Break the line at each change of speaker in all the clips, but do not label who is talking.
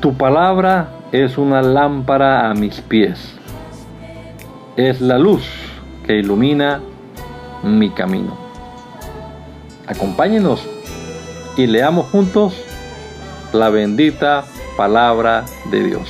Tu palabra es una lámpara a mis pies, es la luz que ilumina mi camino. Acompáñenos y leamos juntos la bendita palabra de Dios.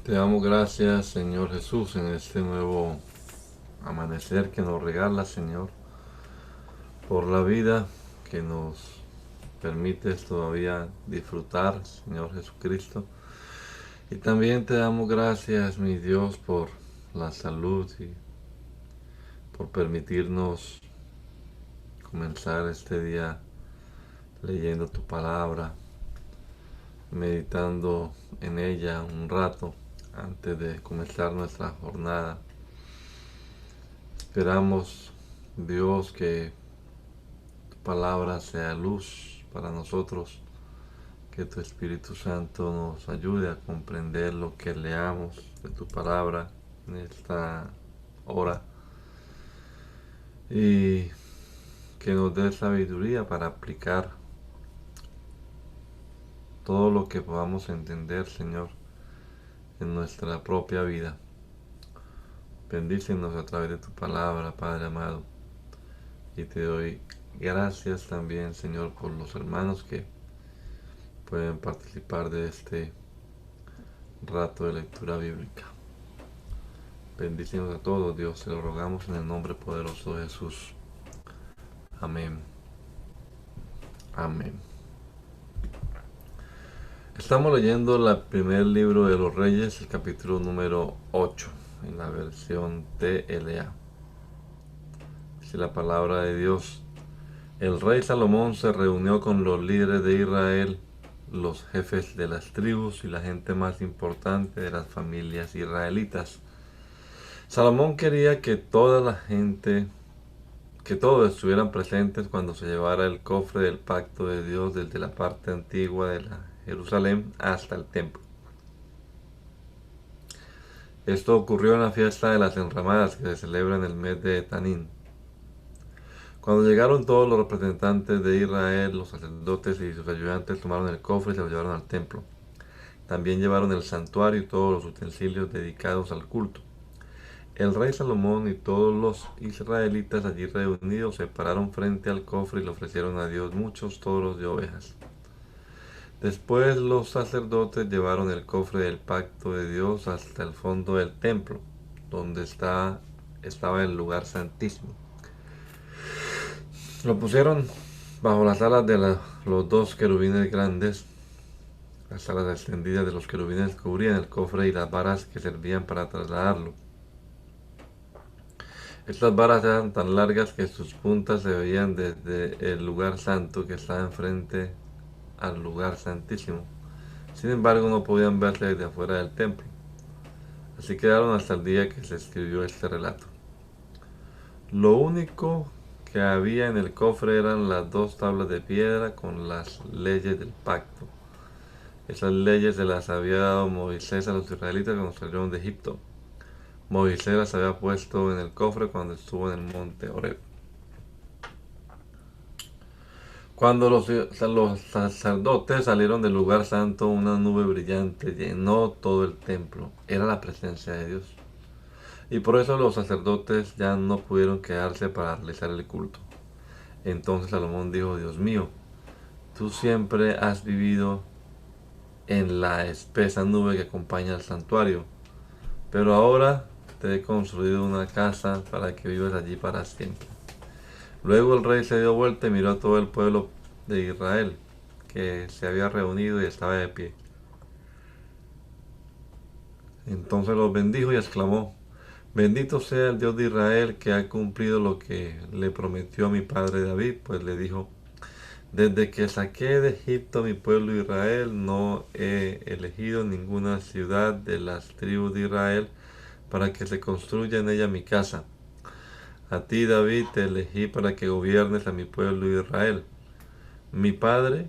Te damos gracias, Señor Jesús, en este nuevo amanecer que nos regala, Señor, por la vida que nos permites todavía disfrutar, Señor Jesucristo. Y también te damos gracias, mi Dios, por la salud y por permitirnos comenzar este día leyendo tu palabra, meditando en ella un rato antes de comenzar nuestra jornada. Esperamos, Dios, que tu palabra sea luz para nosotros, que tu Espíritu Santo nos ayude a comprender lo que leamos de tu palabra en esta hora y que nos dé sabiduría para aplicar todo lo que podamos entender, Señor, en nuestra propia vida. Bendícenos a través de tu palabra, Padre amado. Y te doy gracias también, Señor, por los hermanos que pueden participar de este rato de lectura bíblica. Bendícenos a todos, Dios, te lo rogamos en el nombre poderoso de Jesús. Amén. Amén. Estamos leyendo el primer libro de los Reyes, el capítulo número 8, en la versión TLA. Dice la palabra de Dios: el rey Salomón se reunió con los líderes de Israel, los jefes de las tribus y la gente más importante de las familias israelitas. Salomón quería que toda la gente, que todos estuvieran presentes cuando se llevara el cofre del pacto de Dios desde la parte antigua de la Jerusalén hasta el templo. Esto ocurrió en la fiesta de las enramadas que se celebra en el mes de Tanín. Cuando llegaron todos los representantes de Israel, los sacerdotes y sus ayudantes tomaron el cofre y se lo llevaron al templo. También llevaron el santuario y todos los utensilios dedicados al culto. El rey Salomón y todos los israelitas allí reunidos se pararon frente al cofre y le ofrecieron a Dios muchos toros de ovejas. Después los sacerdotes llevaron el cofre del pacto de Dios hasta el fondo del templo, donde estaba el lugar santísimo. Lo pusieron bajo las alas de los dos querubines grandes. Las alas extendidas de los querubines cubrían el cofre y las varas que servían para trasladarlo. Estas varas eran tan largas que sus puntas se veían desde el lugar santo que estaba enfrente al lugar santísimo. Sin embargo, no podían verse desde afuera del templo. Así quedaron hasta el día que se escribió este relato. Lo único que había en el cofre eran las dos tablas de piedra con las leyes del pacto. Esas leyes se las había dado Moisés a los israelitas cuando salieron de Egipto. Moisés las había puesto en el cofre cuando estuvo en el monte Horeb. Cuando los sacerdotes salieron del lugar santo, una nube brillante llenó todo el templo. Era la presencia de Dios. Y por eso los sacerdotes ya no pudieron quedarse para realizar el culto. Entonces Salomón dijo: Dios mío, tú siempre has vivido en la espesa nube que acompaña al santuario, pero ahora te he construido una casa para que vivas allí para siempre. Luego el rey se dio vuelta y miró a todo el pueblo de Israel, que se había reunido y estaba de pie. Entonces los bendijo y exclamó: bendito sea el Dios de Israel, que ha cumplido lo que le prometió a mi padre David, pues le dijo: desde que saqué de Egipto a mi pueblo Israel, no he elegido ninguna ciudad de las tribus de Israel para que se construya en ella mi casa. A ti, David, te elegí para que gobiernes a mi pueblo Israel. Mi padre,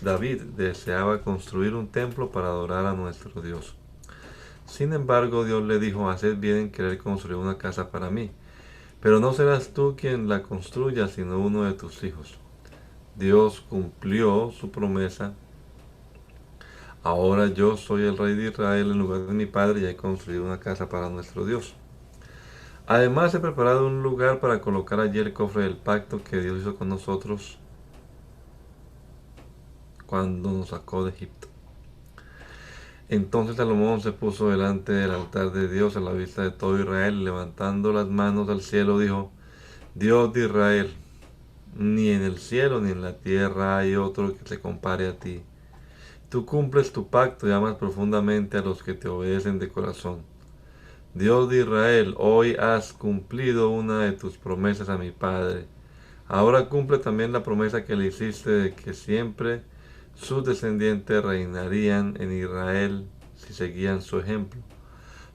David, deseaba construir un templo para adorar a nuestro Dios. Sin embargo, Dios le dijo: haced bien en querer construir una casa para mí, pero no serás tú quien la construya, sino uno de tus hijos. Dios cumplió su promesa. Ahora yo soy el rey de Israel en lugar de mi padre y he construido una casa para nuestro Dios. Además, he preparado un lugar para colocar allí el cofre del pacto que Dios hizo con nosotros cuando nos sacó de Egipto. Entonces Salomón se puso delante del altar de Dios a la vista de todo Israel, y levantando las manos al cielo dijo: Dios de Israel, ni en el cielo ni en la tierra hay otro que se compare a ti. Tú cumples tu pacto y amas profundamente a los que te obedecen de corazón. Dios de Israel, hoy has cumplido una de tus promesas a mi padre. Ahora cumple también la promesa que le hiciste de que siempre sus descendientes reinarían en Israel si seguían su ejemplo.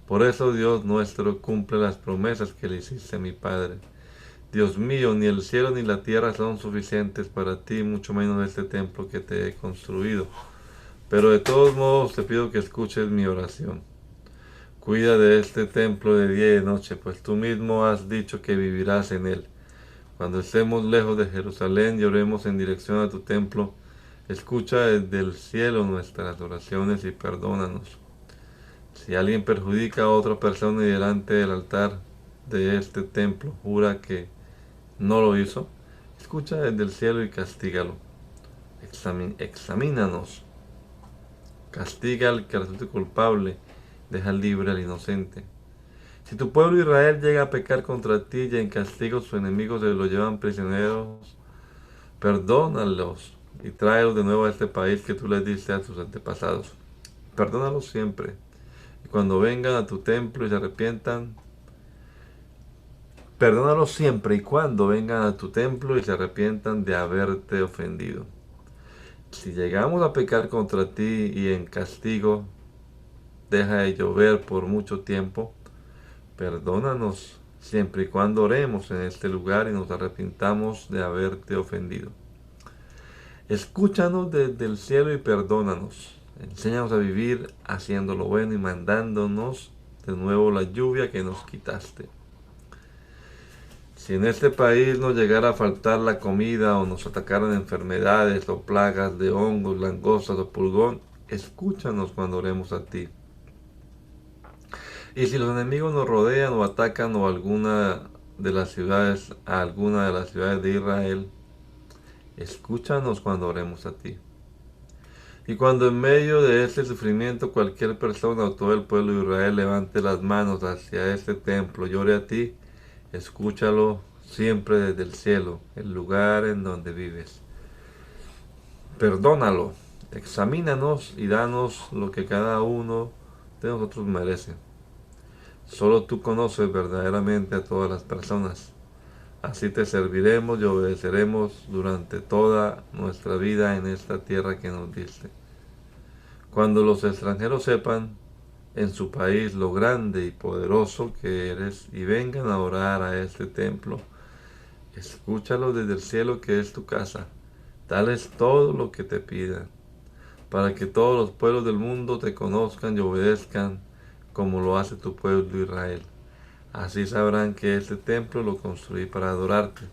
Por eso, Dios nuestro, cumple las promesas que le hiciste a mi padre. Dios mío, ni el cielo ni la tierra son suficientes para ti, mucho menos este templo que te he construido. Pero de todos modos te pido que escuches mi oración. Cuida de este templo de día y de noche, pues tú mismo has dicho que vivirás en él. Cuando estemos lejos de Jerusalén y oremos en dirección a tu templo, escucha desde el cielo nuestras oraciones y perdónanos. Si alguien perjudica a otra persona y delante del altar de este templo jura que no lo hizo, escucha desde el cielo y castígalo. Examínanos. Castiga al que resulte culpable, deja libre al inocente. Si tu pueblo Israel llega a pecar contra ti y en castigo sus enemigos se lo llevan prisioneros, perdónalos y tráelos de nuevo a este país que tú les diste a tus antepasados. Perdónalos siempre. Y cuando vengan a tu templo y se arrepientan, perdónalos siempre y cuando vengan a tu templo y se arrepientan de haberte ofendido. Si llegamos a pecar contra ti y en castigo deja de llover por mucho tiempo, perdónanos siempre y cuando oremos en este lugar y nos arrepintamos de haberte ofendido. Escúchanos desde el cielo y perdónanos. Enséñanos a vivir haciendo lo bueno y mandándonos de nuevo la lluvia que nos quitaste. Si en este país nos llegara a faltar la comida o nos atacaran enfermedades o plagas de hongos, langostas o pulgón, escúchanos cuando oremos a ti. Y si los enemigos nos rodean o atacan a alguna de las ciudades de Israel, escúchanos cuando oremos a ti. Y cuando en medio de este sufrimiento cualquier persona o todo el pueblo de Israel levante las manos hacia este templo y ore a ti, escúchalo siempre desde el cielo, el lugar en donde vives. Perdónalo, examínanos y danos lo que cada uno de nosotros merece. Solo tú conoces verdaderamente a todas las personas. Así te serviremos y obedeceremos durante toda nuestra vida en esta tierra que nos diste. Cuando los extranjeros sepan en su país lo grande y poderoso que eres y vengan a orar a este templo, escúchalos desde el cielo que es tu casa. Dales todo lo que te pidan, para que todos los pueblos del mundo te conozcan y obedezcan como lo hace tu pueblo Israel. Así sabrán que este templo lo construí para adorarte.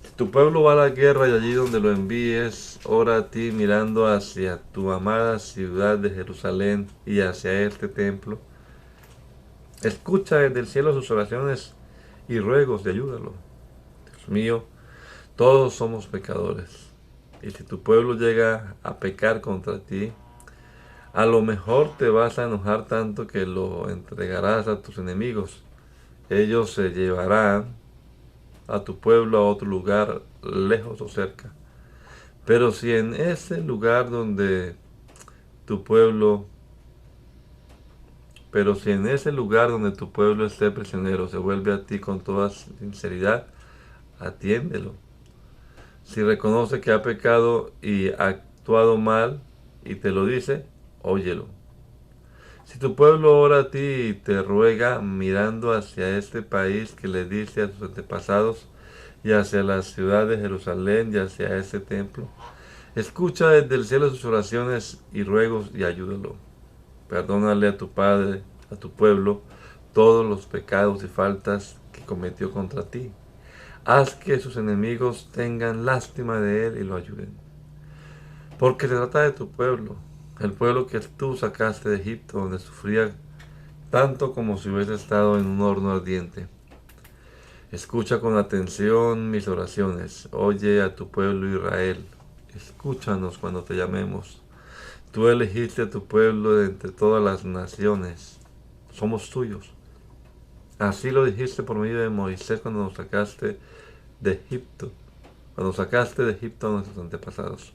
Si tu pueblo va a la guerra y allí donde lo envíes, ora a ti mirando hacia tu amada ciudad de Jerusalén y hacia este templo. Escucha desde el cielo sus oraciones y ruegos y ayúdalo. Dios mío, todos somos pecadores. Y si tu pueblo llega a pecar contra ti, a lo mejor te vas a enojar tanto que lo entregarás a tus enemigos. Ellos se llevarán a tu pueblo a otro lugar, lejos o cerca. Pero si en ese lugar donde tu pueblo esté prisionero se vuelve a ti con toda sinceridad, atiéndelo. Si reconoce que ha pecado y ha actuado mal y te lo dice, óyelo. Si tu pueblo ora a ti y te ruega mirando hacia este país que le diste a tus antepasados y hacia la ciudad de Jerusalén y hacia este templo, escucha desde el cielo sus oraciones y ruegos y ayúdalo. Perdónale a tu padre, a tu pueblo, todos los pecados y faltas que cometió contra ti. Haz que sus enemigos tengan lástima de él y lo ayuden. Porque se trata de tu pueblo, el pueblo que tú sacaste de Egipto, donde sufría tanto como si hubiese estado en un horno ardiente. Escucha con atención mis oraciones. Oye a tu pueblo Israel. Escúchanos cuando te llamemos. Tú elegiste a tu pueblo de entre todas las naciones. Somos tuyos. Así lo dijiste por medio de Moisés cuando nos sacaste de Egipto. Cuando sacaste de Egipto a nuestros antepasados.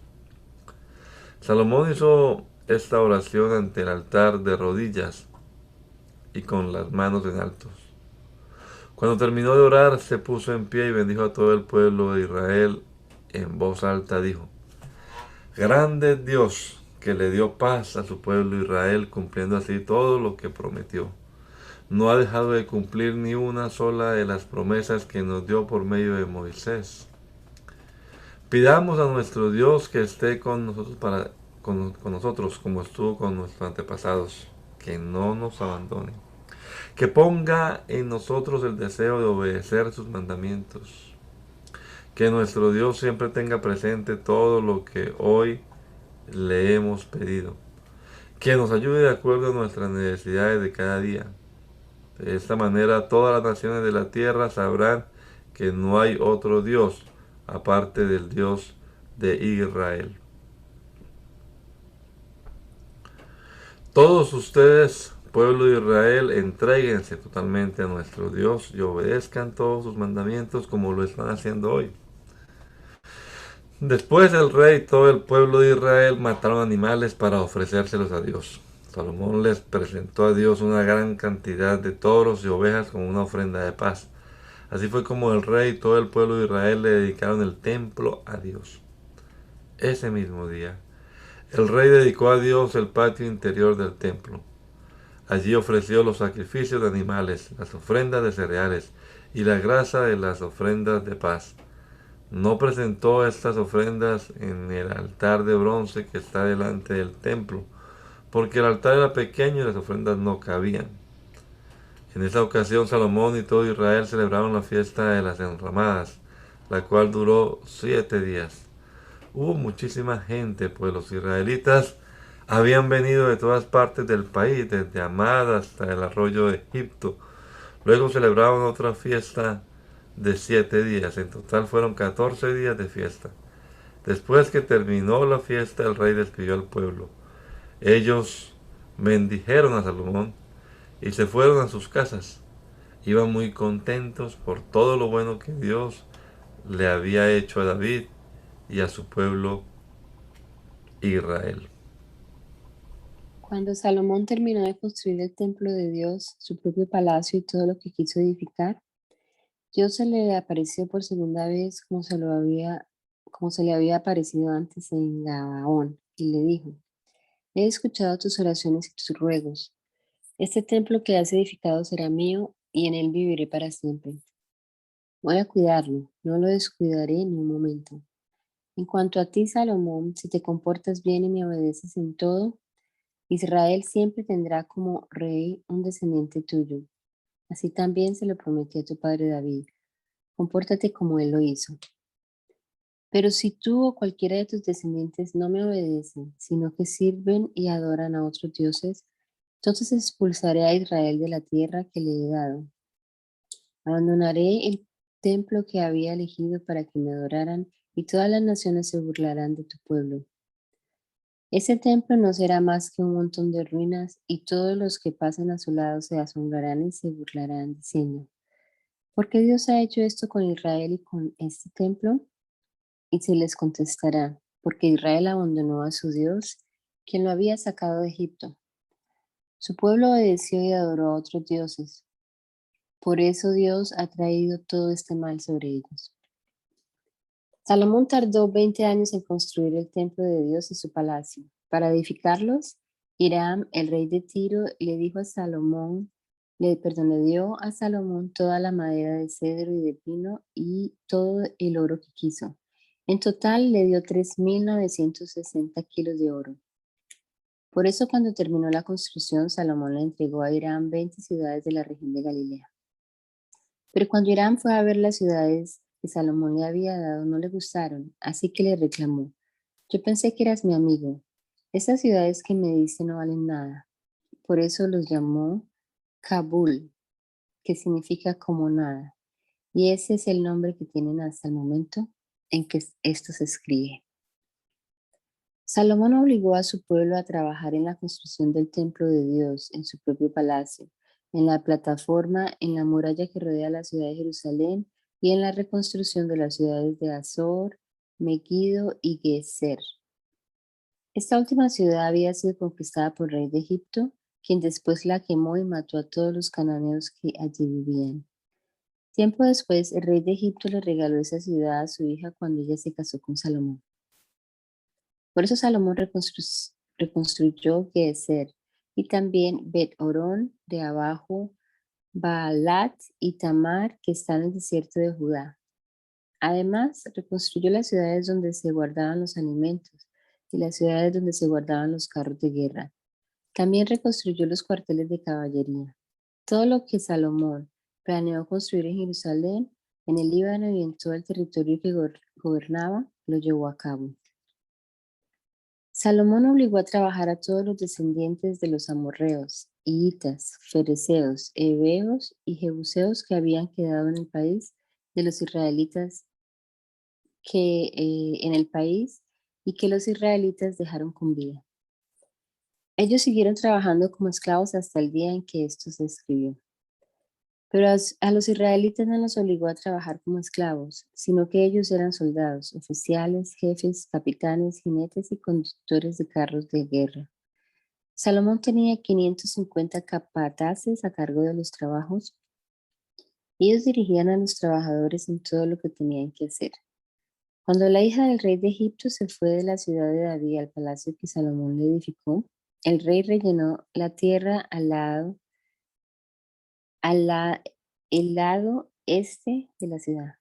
Salomón hizo esta oración ante el altar de rodillas y con las manos en alto. Cuando terminó de orar, se puso en pie y bendijo a todo el pueblo de Israel. En voz alta dijo: Grande es Dios, que le dio paz a su pueblo Israel, cumpliendo así todo lo que prometió. No ha dejado de cumplir ni una sola de las promesas que nos dio por medio de Moisés. Pidamos a nuestro Dios que esté con nosotros, con nosotros como estuvo con nuestros antepasados, que no nos abandone, que ponga en nosotros el deseo de obedecer sus mandamientos, que nuestro Dios siempre tenga presente todo lo que hoy le hemos pedido, que nos ayude de acuerdo a nuestras necesidades de cada día. De esta manera todas las naciones de la tierra sabrán que no hay otro Dios aparte del Dios de Israel. Todos ustedes, pueblo de Israel, entréguense totalmente a nuestro Dios y obedezcan todos sus mandamientos como lo están haciendo hoy. Después el rey y todo el pueblo de Israel mataron animales para ofrecérselos a Dios. Salomón les presentó a Dios una gran cantidad de toros y ovejas como una ofrenda de paz. Así fue como el rey y todo el pueblo de Israel le dedicaron el templo a Dios. Ese mismo día, el rey dedicó a Dios el patio interior del templo. Allí ofreció los sacrificios de animales, las ofrendas de cereales y la grasa de las ofrendas de paz. No presentó estas ofrendas en el altar de bronce que está delante del templo, porque el altar era pequeño y las ofrendas no cabían. En esa ocasión Salomón y todo Israel celebraron la fiesta de las enramadas, la cual duró 7 días. Hubo muchísima gente, pues los israelitas habían venido de todas partes del país, desde Amad hasta el arroyo de Egipto. Luego celebraron otra fiesta de 7 días. En total fueron 14 días de fiesta. Después que terminó la fiesta, el rey despidió al pueblo. Ellos bendijeron a Salomón y se fueron a sus casas. Iban muy contentos por todo lo bueno que Dios le había hecho a David y a su pueblo Israel.
Cuando Salomón terminó de construir el templo de Dios, su propio palacio y todo lo que quiso edificar, Dios se le apareció por segunda vez como se le había aparecido antes en Gabaón, y le dijo: He escuchado tus oraciones y tus ruegos. Este templo que has edificado será mío y en él viviré para siempre. Voy a cuidarlo, no lo descuidaré ni un momento. En cuanto a ti, Salomón, si te comportas bien y me obedeces en todo, Israel siempre tendrá como rey un descendiente tuyo. Así también se lo prometió a tu padre David. Compórtate como él lo hizo. Pero si tú o cualquiera de tus descendientes no me obedecen, sino que sirven y adoran a otros dioses, entonces expulsaré a Israel de la tierra que le he dado. Abandonaré el templo que había elegido para que me adoraran, y todas las naciones se burlarán de tu pueblo. Ese templo no será más que un montón de ruinas, y todos los que pasen a su lado se asombrarán y se burlarán, diciendo: ¿Por qué Dios ha hecho esto con Israel y con este templo? Y se les contestará: porque Israel abandonó a su Dios, quien lo había sacado de Egipto. Su pueblo obedeció y adoró a otros dioses. Por eso Dios ha traído todo este mal sobre ellos. Salomón tardó 20 años en construir el templo de Dios y su palacio. Para edificarlos Hiram, el rey de Tiro, le dijo a Salomón, le dio a Salomón toda la madera de cedro y de pino y todo el oro que quiso. En total le dio 3.960 kilos de oro. Por eso cuando terminó la construcción, Salomón le entregó a Hiram 20 ciudades de la región de Galilea. Pero cuando Hiram fue a ver las ciudades que Salomón le había dado, no le gustaron, así que le reclamó: yo pensé que eras mi amigo. Esas ciudades que me diste no valen nada. Por eso los llamó Kabul, que significa como nada. Y ese es el nombre que tienen hasta el momento en que esto se escribe. Salomón obligó a su pueblo a trabajar en la construcción del templo de Dios en su propio palacio, en la plataforma, en la muralla que rodea la ciudad de Jerusalén y en la reconstrucción de las ciudades de Azor, Megiddo y Gezer. Esta última ciudad había sido conquistada por el rey de Egipto, quien después la quemó y mató a todos los cananeos que allí vivían. Tiempo después, el rey de Egipto le regaló esa ciudad a su hija cuando ella se casó con Salomón. Por eso Salomón reconstruyó Gezer y también Bet-Orón de abajo, Baalat y Tamar, que están en el desierto de Judá. Además, reconstruyó las ciudades donde se guardaban los alimentos y las ciudades donde se guardaban los carros de guerra. También reconstruyó los cuarteles de caballería. Todo lo que Salomón planeó construir en Jerusalén, en el Líbano y en todo el territorio que gobernaba, lo llevó a cabo. Salomón obligó a trabajar a todos los descendientes de los amorreos, hititas, fereceos, heveos y jebuseos que habían quedado en el país de los israelitas en el país y que los israelitas dejaron con vida. Ellos siguieron trabajando como esclavos hasta el día en que esto se escribió. Pero a los israelitas no los obligó a trabajar como esclavos, sino que ellos eran soldados, oficiales, jefes, capitanes, jinetes y conductores de carros de guerra. Salomón tenía 550 capataces a cargo de los trabajos. Ellos dirigían a los trabajadores en todo lo que tenían que hacer. Cuando la hija del rey de Egipto se fue de la ciudad de David al palacio que Salomón le edificó, el rey rellenó la tierra el lado este de la ciudad.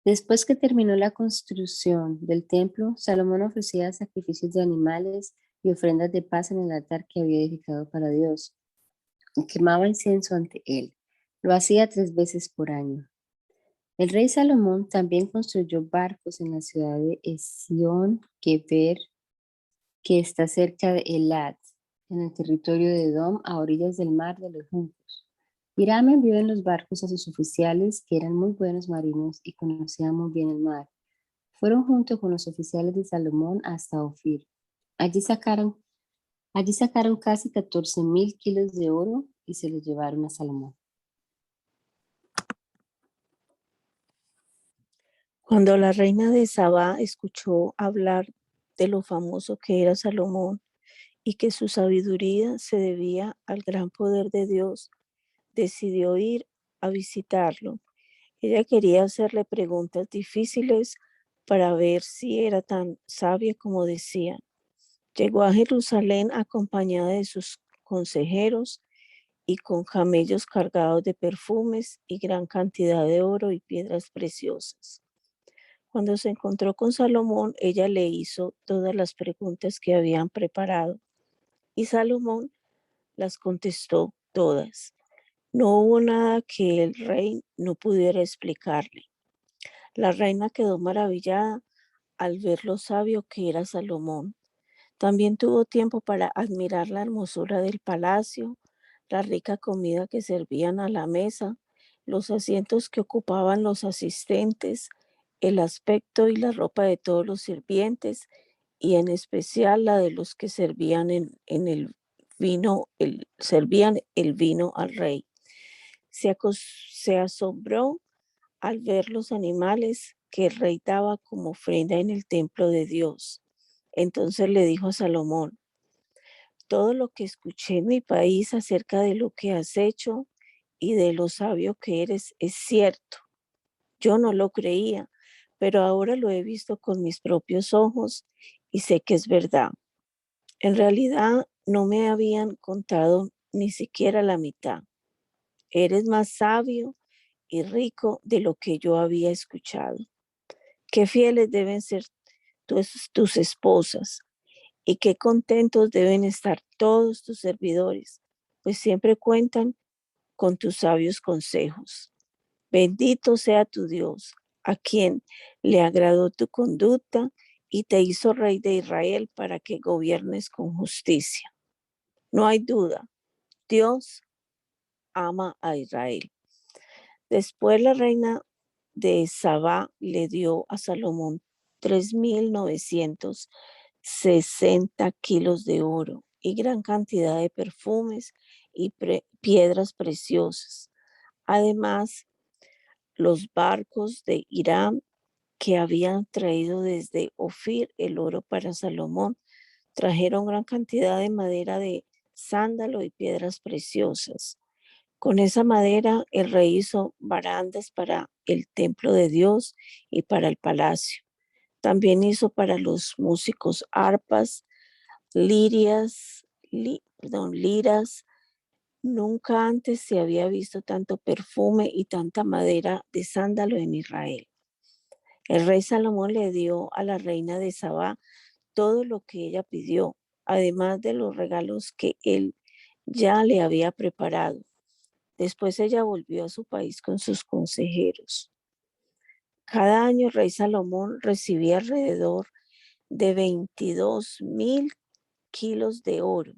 Después que terminó la construcción del templo, Salomón ofrecía sacrificios de animales y ofrendas de paz en el altar que había edificado para Dios. Quemaba incienso ante él. Lo hacía 3 veces por año. El rey Salomón también construyó barcos en la ciudad de Ezión-Geber, que está cerca de Elat, en el territorio de Edom, a orillas del mar de los Juncos. Hiram envió en los barcos a sus oficiales, que eran muy buenos marinos y conocían muy bien el mar. Fueron junto con los oficiales de Salomón hasta Ofir. Allí sacaron casi 14.000 kilos de oro y se los llevaron a Salomón.
Cuando la reina de Sabá escuchó hablar de lo famoso que era Salomón y que su sabiduría se debía al gran poder de Dios, decidió ir a visitarlo. Ella quería hacerle preguntas difíciles para ver si era tan sabia como decían. Llegó a Jerusalén acompañada de sus consejeros y con camellos cargados de perfumes y gran cantidad de oro y piedras preciosas. Cuando se encontró con Salomón, ella le hizo todas las preguntas que habían preparado y Salomón las contestó todas. No hubo nada que el rey no pudiera explicarle. La reina quedó maravillada al ver lo sabio que era Salomón. También tuvo tiempo para admirar la hermosura del palacio, la rica comida que servían a la mesa, los asientos que ocupaban los asistentes, el aspecto y la ropa de todos los sirvientes y en especial la de los que servían servían el vino al rey. Se asombró al ver los animales que el rey daba como ofrenda en el templo de Dios. Entonces le dijo a Salomón: todo lo que escuché en mi país acerca de lo que has hecho y de lo sabio que eres es cierto. Yo no lo creía, pero ahora lo he visto con mis propios ojos y sé que es verdad. En realidad no me habían contado ni siquiera la mitad. Eres más sabio y rico de lo que yo había escuchado. Qué fieles deben ser tus esposas y qué contentos deben estar todos tus servidores, pues siempre cuentan con tus sabios consejos. Bendito sea tu Dios, a quien le agradó tu conducta y te hizo rey de Israel para que gobiernes con justicia. No hay duda, Dios ama a Israel. Después la reina de Sabá le dio a Salomón 3,960 kilos de oro y gran cantidad de perfumes y piedras preciosas. Además, los barcos de Irán que habían traído desde Ofir el oro para Salomón trajeron gran cantidad de madera de sándalo y piedras preciosas. Con esa madera el rey hizo barandas para el templo de Dios y para el palacio. También hizo para los músicos arpas, liras. Nunca antes se había visto tanto perfume y tanta madera de sándalo en Israel. El rey Salomón le dio a la reina de Sabá todo lo que ella pidió, además de los regalos que él ya le había preparado. Después ella volvió a su país con sus consejeros. Cada año el rey Salomón recibía alrededor de 22,000 kilos de oro,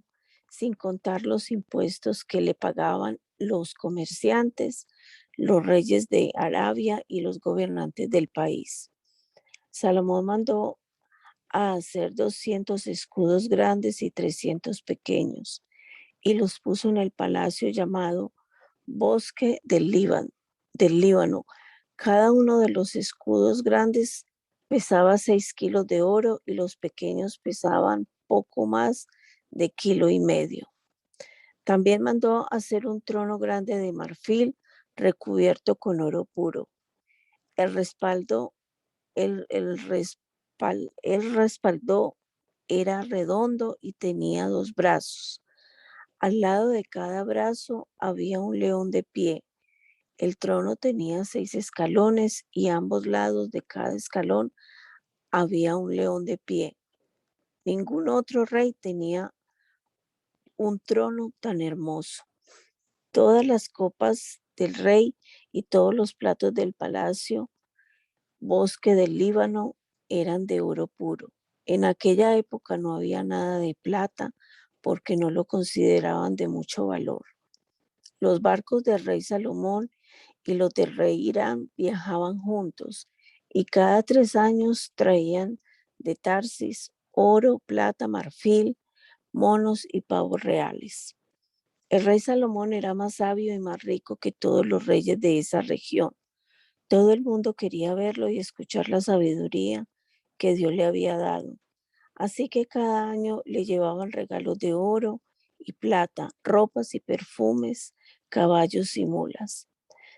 sin contar los impuestos que le pagaban los comerciantes, los reyes de Arabia y los gobernantes del país. Salomón mandó a hacer 200 escudos grandes y 300 pequeños, y los puso en el palacio llamado Bosque del Líbano. Cada uno de los escudos grandes pesaba 6 kilos de oro y los pequeños pesaban poco más de 1,5 kilos. También mandó hacer un trono grande de marfil recubierto con oro puro. El respaldo, el respaldo era redondo y tenía 2 brazos. Al lado de cada brazo había un león de pie. El trono tenía 6 escalones y a ambos lados de cada escalón había un león de pie. Ningún otro rey tenía un trono tan hermoso. Todas las copas del rey y todos los platos del palacio Bosque del Líbano eran de oro puro. En aquella época no había nada de plata porque no lo consideraban de mucho valor. Los barcos del rey Salomón y los del rey Irán viajaban juntos y cada 3 años traían de Tarsis oro, plata, marfil, monos y pavos reales. El rey Salomón era más sabio y más rico que todos los reyes de esa región. Todo el mundo quería verlo y escuchar la sabiduría que Dios le había dado. Así que cada año le llevaban regalos de oro y plata, ropas y perfumes, caballos y mulas.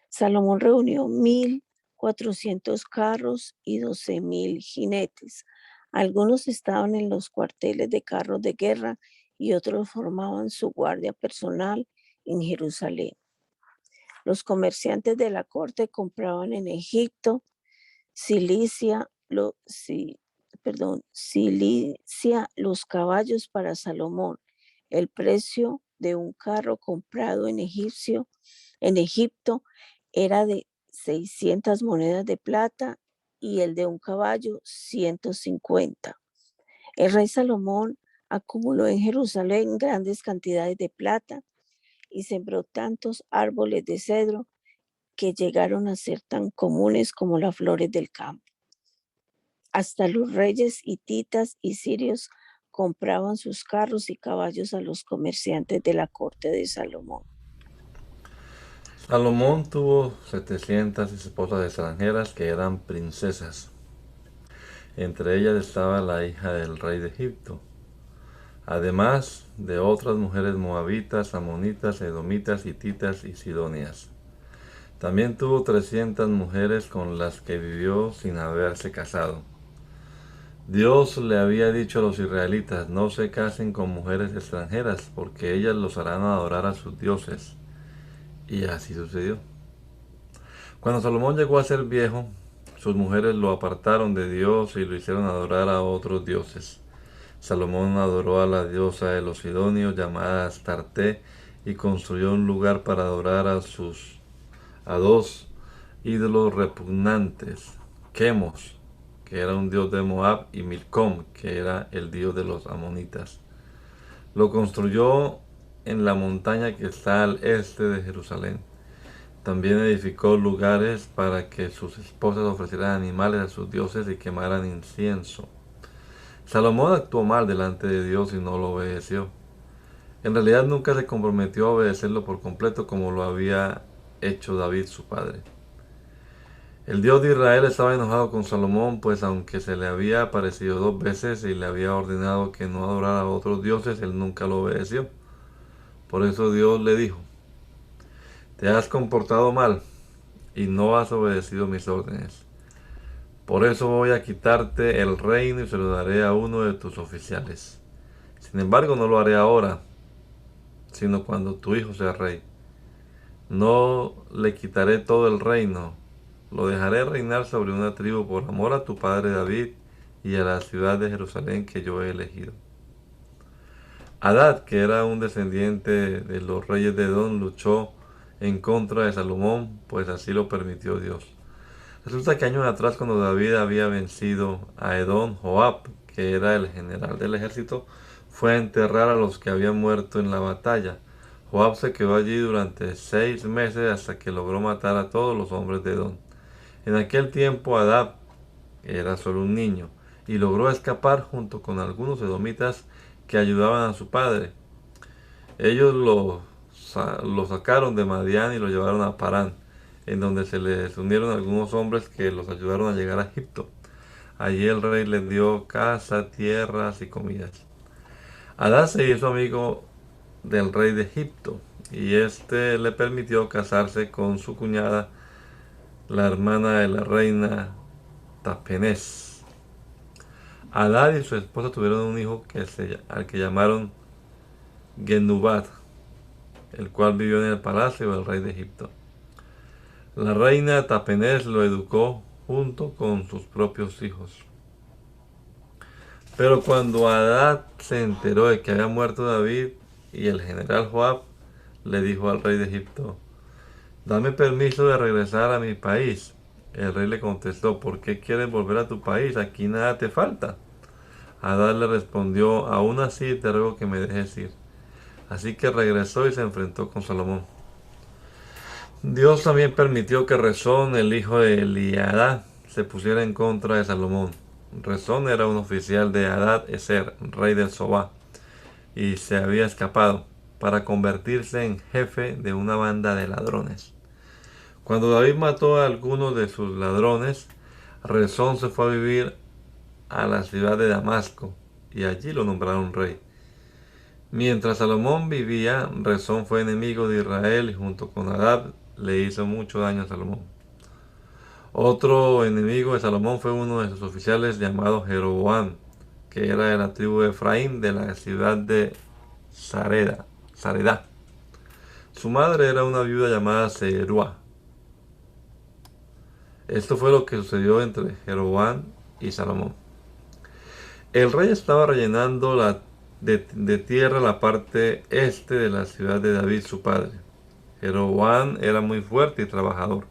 Salomón reunió 1,400 carros y 12,000 jinetes. Algunos estaban en los cuarteles de carros de guerra y otros formaban su guardia personal en Jerusalén. Los comerciantes de la corte compraban en Egipto, Cilicia, los caballos para Salomón. El precio de un carro comprado en Egipto era de 600 monedas de plata y el de un caballo 150. El rey Salomón acumuló en Jerusalén grandes cantidades de plata y sembró tantos árboles de cedro que llegaron a ser tan comunes como las flores del campo. Hasta los reyes hititas y sirios compraban sus carros y caballos a los comerciantes de la corte de Salomón.
Salomón tuvo 700 esposas extranjeras que eran princesas. Entre ellas estaba la hija del rey de Egipto, además de otras mujeres moabitas, amonitas, edomitas, hititas y sidonias. También tuvo 300 mujeres con las que vivió sin haberse casado. Dios le había dicho a los israelitas, no se casen con mujeres extranjeras, porque ellas los harán adorar a sus dioses. Y así sucedió. Cuando Salomón llegó a ser viejo, sus mujeres lo apartaron de Dios y lo hicieron adorar a otros dioses. Salomón adoró a la diosa de los sidonios llamada Astarte y construyó un lugar para adorar a dos ídolos repugnantes, Chemos, que era un dios de Moab, y Milcom, que era el dios de los amonitas. Lo construyó en la montaña que está al este de Jerusalén. También edificó lugares para que sus esposas ofrecieran animales a sus dioses y quemaran incienso. Salomón actuó mal delante de Dios y no lo obedeció. En realidad nunca se comprometió a obedecerlo por completo como lo había hecho David su padre. El Dios de Israel estaba enojado con Salomón, pues aunque se le había aparecido 2 veces y le había ordenado que no adorara a otros dioses, él nunca lo obedeció. Por eso Dios le dijo, te has comportado mal y no has obedecido mis órdenes. Por eso voy a quitarte el reino y se lo daré a uno de tus oficiales. Sin embargo, no lo haré ahora, sino cuando tu hijo sea rey. No le quitaré todo el reino, lo dejaré reinar sobre una tribu por amor a tu padre David y a la ciudad de Jerusalén que yo he elegido. Hadad, que era un descendiente de los reyes de Edom, luchó en contra de Salomón, pues así lo permitió Dios. Resulta que años atrás, cuando David había vencido a Edom, Joab, que era el general del ejército, fue a enterrar a los que habían muerto en la batalla. Joab se quedó allí durante 6 meses hasta que logró matar a todos los hombres de Edom. En aquel tiempo Hadad era solo un niño y logró escapar junto con algunos edomitas que ayudaban a su padre. Ellos lo sacaron de Madián y lo llevaron a Parán, en donde se les unieron algunos hombres que los ayudaron a llegar a Egipto. Allí el rey les dio casa, tierras y comidas. Hadad se hizo amigo del rey de Egipto y este le permitió casarse con su cuñada, la hermana de la reina Tapenés. Hadad y su esposa tuvieron un hijo al que llamaron Genubat, el cual vivió en el palacio del rey de Egipto. La reina Tapenés lo educó junto con sus propios hijos. Pero cuando Hadad se enteró de que había muerto David y el general Joab, le dijo al rey de Egipto, dame permiso de regresar a mi país. El rey le contestó, ¿por qué quieres volver a tu país? Aquí nada te falta. Hadad le respondió, aún así te ruego que me dejes ir. Así que regresó y se enfrentó con Salomón. Dios también permitió que Rezón, el hijo de Eliadá, se pusiera en contra de Salomón. Rezón era un oficial de Hadad Ezer, rey de Sobá, y se había escapado para convertirse en jefe de una banda de ladrones. Cuando David mató a algunos de sus ladrones, Rezón se fue a vivir a la ciudad de Damasco y allí lo nombraron rey. Mientras Salomón vivía, Rezón fue enemigo de Israel y junto con Hadad le hizo mucho daño a Salomón. Otro enemigo de Salomón fue uno de sus oficiales llamado Jeroboam, que era de la tribu de Efraín de la ciudad de Saredá. Su madre era una viuda llamada Zeruá. Esto fue lo que sucedió entre Jeroboam y Salomón. El rey estaba rellenando de tierra la parte este de la ciudad de David, su padre. Jeroboam era muy fuerte y trabajador.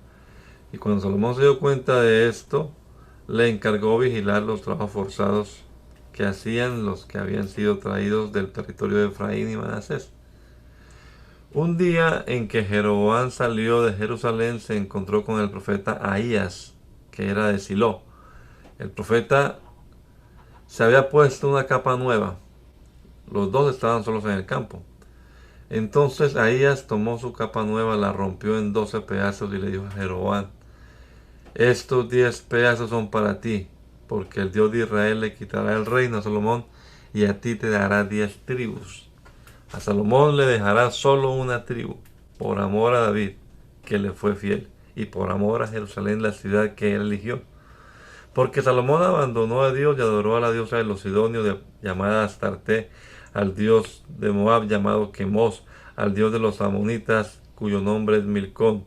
Y cuando Salomón se dio cuenta de esto, le encargó vigilar los trabajos forzados que hacían los que habían sido traídos del territorio de Efraín y Manasés. Un día en que Jeroboam salió de Jerusalén, se encontró con el profeta Ahías, que era de Silo. El profeta se había puesto una capa nueva. Los dos estaban solos en el campo. Entonces Ahías tomó su capa nueva, la rompió en 12 pedazos y le dijo a Jeroboam, estos 10 pedazos son para ti, porque el Dios de Israel le quitará el reino a Salomón y a ti te dará 10 tribus. A Salomón le dejará solo una tribu, por amor a David, que le fue fiel, y por amor a Jerusalén, la ciudad que él eligió. Porque Salomón abandonó a Dios y adoró a la diosa de los sidonios llamada Astarte, al dios de Moab llamado Quemos, al dios de los amonitas cuyo nombre es Milcón.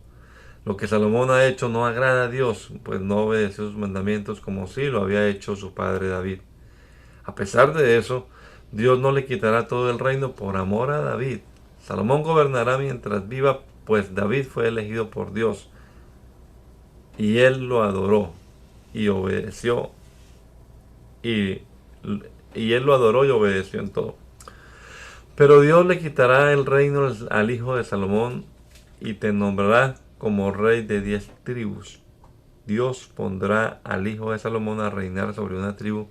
Lo que Salomón ha hecho no agrada a Dios, pues no obedeció sus mandamientos como sí lo había hecho su padre David. A pesar de eso, Dios no le quitará todo el reino por amor a David. Salomón gobernará mientras viva, pues David fue elegido por Dios y él lo adoró y obedeció y, y él lo adoró y obedeció en todo. Pero Dios le quitará el reino al hijo de Salomón y te nombrará como rey de 10 tribus. Dios pondrá al hijo de Salomón a reinar sobre una tribu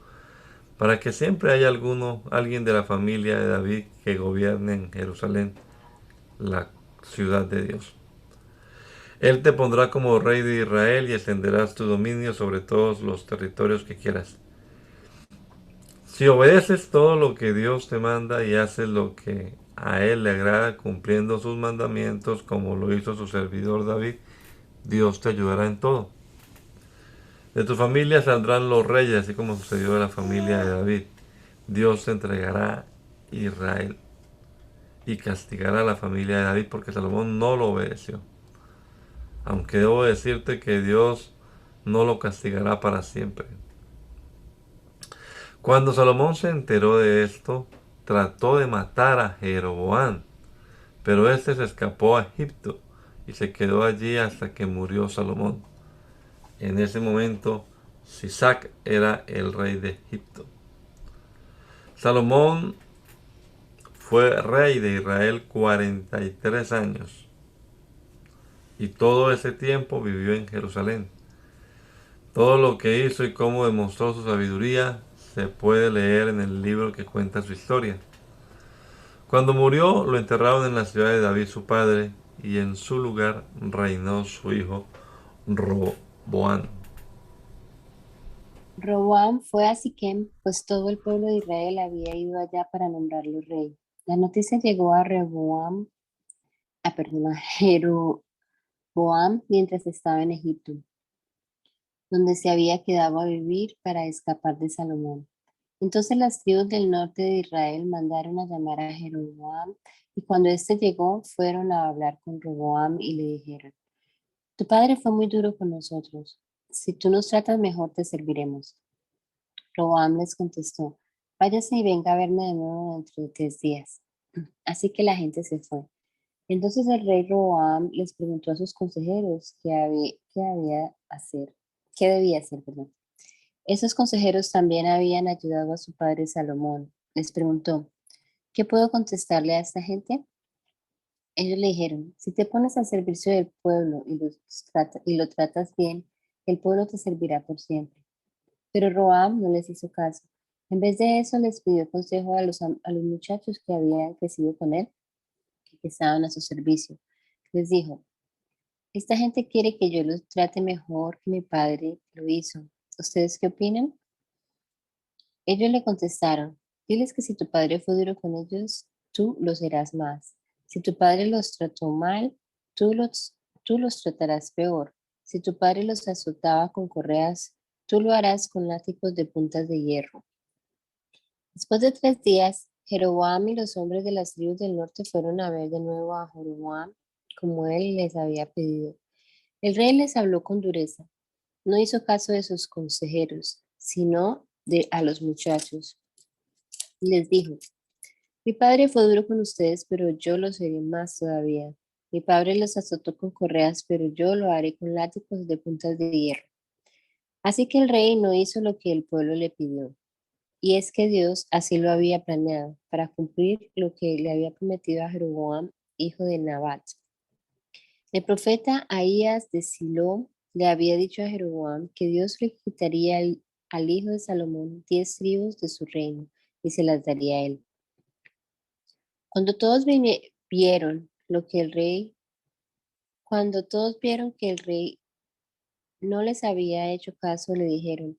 para que siempre haya alguien de la familia de David que gobierne en Jerusalén, la ciudad de Dios. Él te pondrá como rey de Israel y extenderás tu dominio sobre todos los territorios que quieras. Si obedeces todo lo que Dios te manda y haces lo que a Él le agrada cumpliendo sus mandamientos como lo hizo su servidor David, Dios te ayudará en todo. De tu familia saldrán los reyes, así como sucedió en la familia de David. Dios te entregará Israel y castigará a la familia de David porque Salomón no lo obedeció. Aunque debo decirte que Dios no lo castigará para siempre. Cuando Salomón se enteró de esto, trató de matar a Jeroboam, pero éste se escapó a Egipto y se quedó allí hasta que murió Salomón. En ese momento, Sisac era el rey de Egipto. Salomón fue rey de Israel 43 años y todo ese tiempo vivió en Jerusalén. Todo lo que hizo y cómo demostró su sabiduría se puede leer en el libro que cuenta su historia. Cuando murió, lo enterraron en la ciudad de David su padre, y en su lugar reinó su hijo Roboam.
Roboam fue a Siquem, pues todo el pueblo de Israel había ido allá para nombrarlo rey. La noticia llegó a a Jeroboam mientras estaba en Egipto, donde se había quedado a vivir para escapar de Salomón. Entonces las tribus del norte de Israel mandaron a llamar a Jeroboam, y cuando éste llegó, fueron a hablar con Roboam y le dijeron: Tu padre fue muy duro con nosotros. Si tú nos tratas mejor, te serviremos. Roboam les contestó: Váyase y venga a verme de nuevo dentro de 3 días. Así que la gente se fue. Entonces el rey Roboam les preguntó a sus consejeros qué debía hacer, perdón. Esos consejeros también habían ayudado a su padre Salomón. Les preguntó: ¿Qué puedo contestarle a esta gente? Ellos le dijeron: Si te pones al servicio del pueblo y lo tratas bien, el pueblo te servirá por siempre. Pero Roboam no les hizo caso. En vez de eso, les pidió consejo a los muchachos que habían crecido con él, que estaban a su servicio. Les dijo: Esta gente quiere que yo los trate mejor que mi padre lo hizo. ¿Ustedes qué opinan? Ellos le contestaron: Diles que si tu padre fue duro con ellos, tú lo serás más. Si tu padre los trató mal, tú tú los tratarás peor. Si tu padre los azotaba con correas, tú lo harás con látigos de puntas de hierro. Después de 3 días, Jeroboam y los hombres de las tribus del norte fueron a ver de nuevo a Jeroboam, como él les había pedido. El rey les habló con dureza. No hizo caso de sus consejeros, sino a los muchachos. Les dijo: Mi padre fue duro con ustedes, pero yo lo seré más todavía. Mi padre los azotó con correas, pero yo lo haré con látigos de puntas de hierro. Así que el rey no hizo lo que el pueblo le pidió. Y es que Dios así lo había planeado, para cumplir lo que le había prometido a Jeroboam, hijo de Nabat. El profeta Ahías de Silo le había dicho a Jeroboam que Dios le quitaría al hijo de Salomón 10 tribus de su reino y se las daría a él. Cuando todos vieron que el rey no les había hecho caso, le dijeron: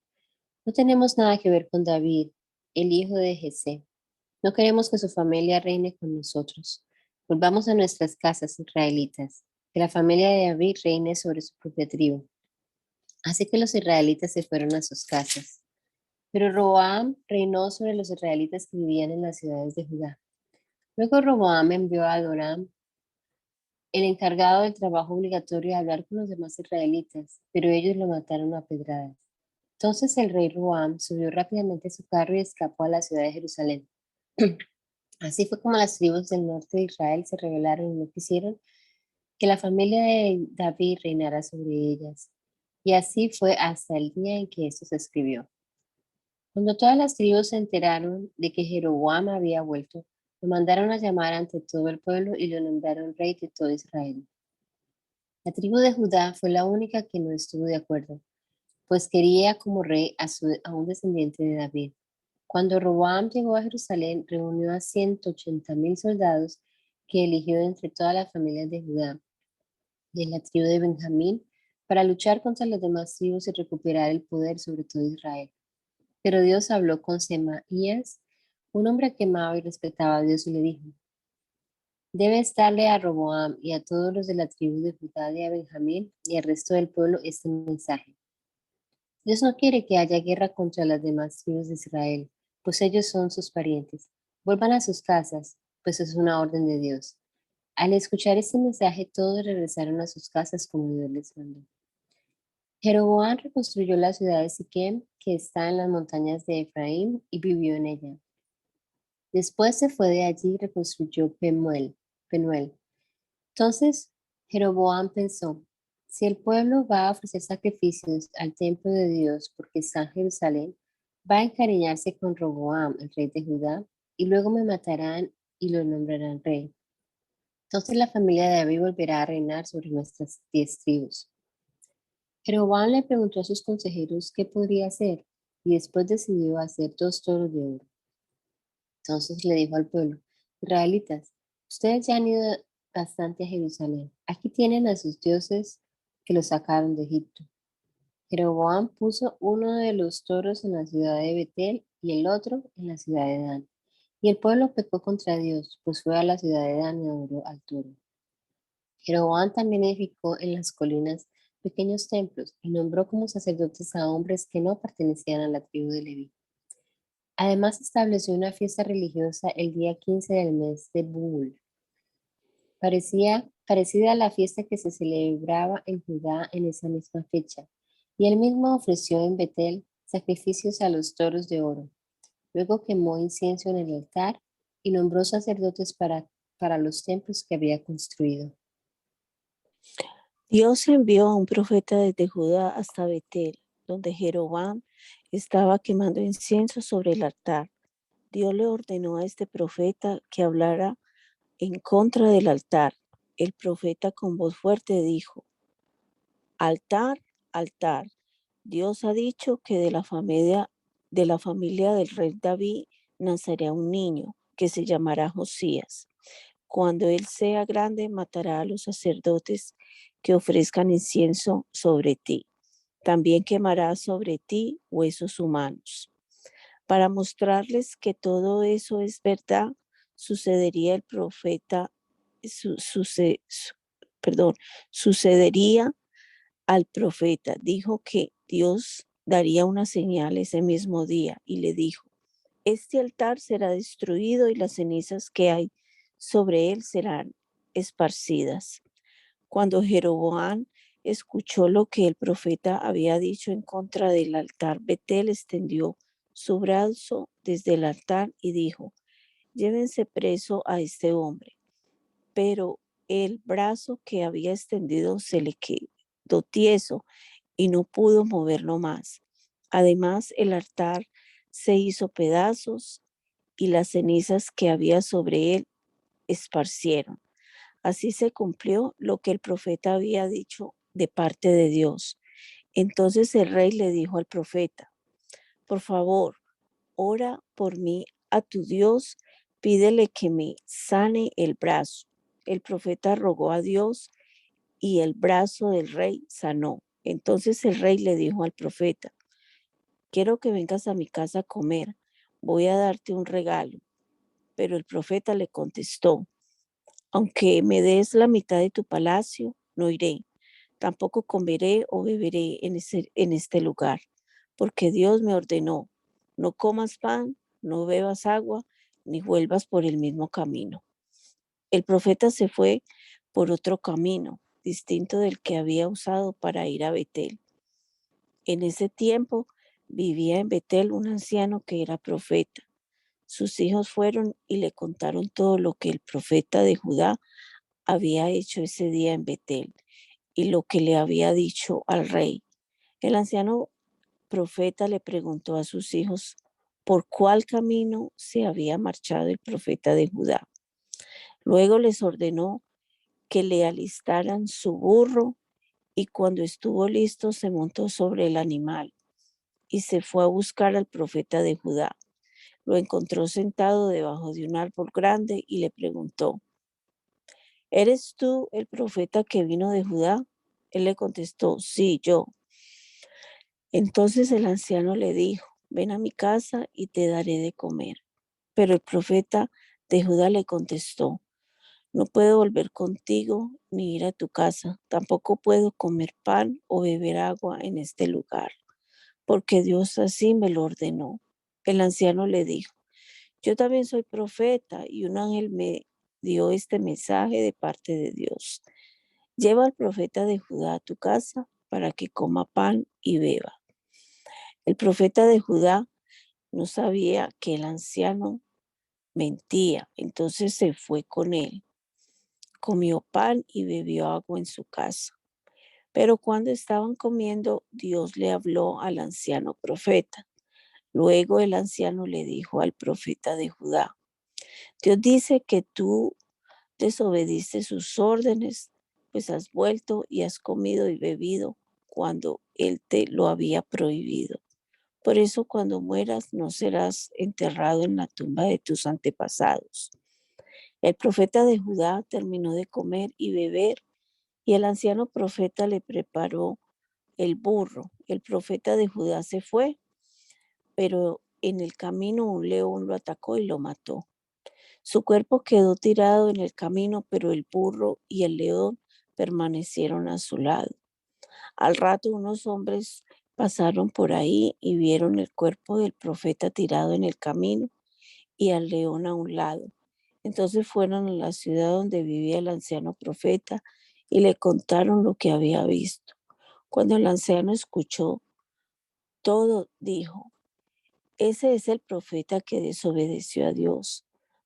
No tenemos nada que ver con David, el hijo de Jesé. No queremos que su familia reine con nosotros. Volvamos a nuestras casas israelitas, que la familia de David reine sobre su propia tribu. Así que los israelitas se fueron a sus casas. Pero Roboam reinó sobre los israelitas que vivían en las ciudades de Judá. Luego Roboam envió a Adoram, el encargado del trabajo obligatorio, de hablar con los demás israelitas, pero ellos lo mataron a pedradas. Entonces el rey Roboam subió rápidamente a su carro y escapó a la ciudad de Jerusalén. Así fue como las tribus del norte de Israel se rebelaron y no quisieron que la familia de David reinara sobre ellas. Y así fue hasta el día en que esto se escribió. Cuando todas las tribus se enteraron de que Jeroboam había vuelto, lo mandaron a llamar ante todo el pueblo y lo nombraron rey de todo Israel. La tribu de Judá fue la única que no estuvo de acuerdo, pues quería como rey a un descendiente de David. Cuando Roboam llegó a Jerusalén, reunió a 180,000 soldados que eligió de entre todas las familias de Judá y en la tribu de Benjamín para luchar contra las demás tribus y recuperar el poder sobre todo Israel. Pero Dios habló con Semaías, un hombre que amaba y respetaba a Dios, y le dijo: Debes darle a Roboam y a todos los de la tribu de Judá y a Benjamín y al resto del pueblo este mensaje. Dios no quiere que haya guerra contra las demás tribus de Israel, pues ellos son sus parientes. Vuelvan a sus casas, pues es una orden de Dios. Al escuchar este mensaje, todos regresaron a sus casas como Dios les mandó. Jeroboam reconstruyó la ciudad de Siquem, que está en las montañas de Efraín, y vivió en ella. Después se fue de allí y reconstruyó Penuel. Entonces Jeroboam pensó: si el pueblo va a ofrecer sacrificios al templo de Dios porque está en Jerusalén, va a encariñarse con Roboam, el rey de Judá, y luego me matarán y lo nombrarán rey. Entonces la familia de David volverá a reinar sobre nuestras 10 tribus. Jeroboam le preguntó a sus consejeros qué podría hacer, y después decidió hacer 2 toros de oro. Entonces le dijo al pueblo: Israelitas, ustedes ya han ido bastante a Jerusalén. Aquí tienen a sus dioses que los sacaron de Egipto. Jeroboam puso uno de los toros en la ciudad de Betel y el otro en la ciudad de Dan. Y el pueblo pecó contra Dios, pues fue a la ciudad de Dan y adoró al toro. Jeroboam también edificó en las colinas pequeños templos y nombró como sacerdotes a hombres que no pertenecían a la tribu de Leví. Además estableció una fiesta religiosa el día 15 del mes de Bul, parecida a la fiesta que se celebraba en Judá en esa misma fecha. Y él mismo ofreció en Betel sacrificios a los toros de oro. Luego quemó incienso en el altar y nombró sacerdotes para los templos que había construido.
Dios envió a un profeta desde Judá hasta Betel, donde Jeroboam estaba quemando incienso sobre el altar. Dios le ordenó a este profeta que hablara en contra del altar. El profeta con voz fuerte dijo: Altar, altar, Dios ha dicho que de la familia del rey David nacerá un niño que se llamará Josías. Cuando él sea grande, matará a los sacerdotes que ofrezcan incienso sobre ti. También quemará sobre ti huesos humanos. Para mostrarles que todo eso es verdad, sucedería el profeta, sucedería al profeta. Dijo que Dios daría una señal ese mismo día y le dijo: este altar será destruido y las cenizas que hay sobre él serán esparcidas. Cuando Jeroboam escuchó lo que el profeta había dicho en contra del altar, Betel extendió su brazo desde el altar y dijo: llévense preso a este hombre. Pero el brazo que había extendido se le quedó tieso y no pudo moverlo más. Además, el altar se hizo pedazos y las cenizas que había sobre él esparcieron. Así se cumplió lo que el profeta había dicho de parte de Dios. Entonces el rey le dijo al profeta: por favor, ora por mí a tu Dios, pídele que me sane el brazo. El profeta rogó a Dios y el brazo del rey sanó. Entonces el rey le dijo al profeta: quiero que vengas a mi casa a comer, voy a darte un regalo. Pero el profeta le contestó: aunque me des la mitad de tu palacio, no iré. Tampoco comeré o beberé en este lugar, porque Dios me ordenó, no comas pan, no bebas agua, ni vuelvas por el mismo camino. El profeta se fue por otro camino, distinto del que había usado para ir a Betel. En ese tiempo vivía en Betel un anciano que era profeta. Sus hijos fueron y le contaron todo lo que el profeta de Judá había hecho ese día en Betel y lo que le había dicho al rey. El anciano profeta le preguntó a sus hijos por cuál camino se había marchado el profeta de Judá. Luego les ordenó que le alistaran su burro y cuando estuvo listo se montó sobre el animal y se fue a buscar al profeta de Judá. Lo encontró sentado debajo de un árbol grande y le preguntó, ¿eres tú el profeta que vino de Judá? Él le contestó, sí, yo. Entonces el anciano le dijo, ven a mi casa y te daré de comer. Pero el profeta de Judá le contestó, no puedo volver contigo ni ir a tu casa, tampoco puedo comer pan o beber agua en este lugar, porque Dios así me lo ordenó. El anciano le dijo, yo también soy profeta y un ángel me dio este mensaje de parte de Dios. Lleva al profeta de Judá a tu casa para que coma pan y beba. El profeta de Judá no sabía que el anciano mentía, entonces se fue con él. Comió pan y bebió agua en su casa. Pero cuando estaban comiendo, Dios le habló al anciano profeta. Luego el anciano le dijo al profeta de Judá, Dios dice que tú desobediste sus órdenes, pues has vuelto y has comido y bebido cuando él te lo había prohibido. Por eso cuando mueras no serás enterrado en la tumba de tus antepasados. El profeta de Judá terminó de comer y beber y el anciano profeta le preparó el burro. El profeta de Judá se fue, pero en el camino un león lo atacó y lo mató. Su cuerpo quedó tirado en el camino, pero el burro y el león permanecieron a su lado. Al rato unos hombres pasaron por ahí y vieron el cuerpo del profeta tirado en el camino y al león a un lado. Entonces fueron a la ciudad donde vivía el anciano profeta y le contaron lo que había visto. Cuando el anciano escuchó todo, dijo, ese es el profeta que desobedeció a Dios.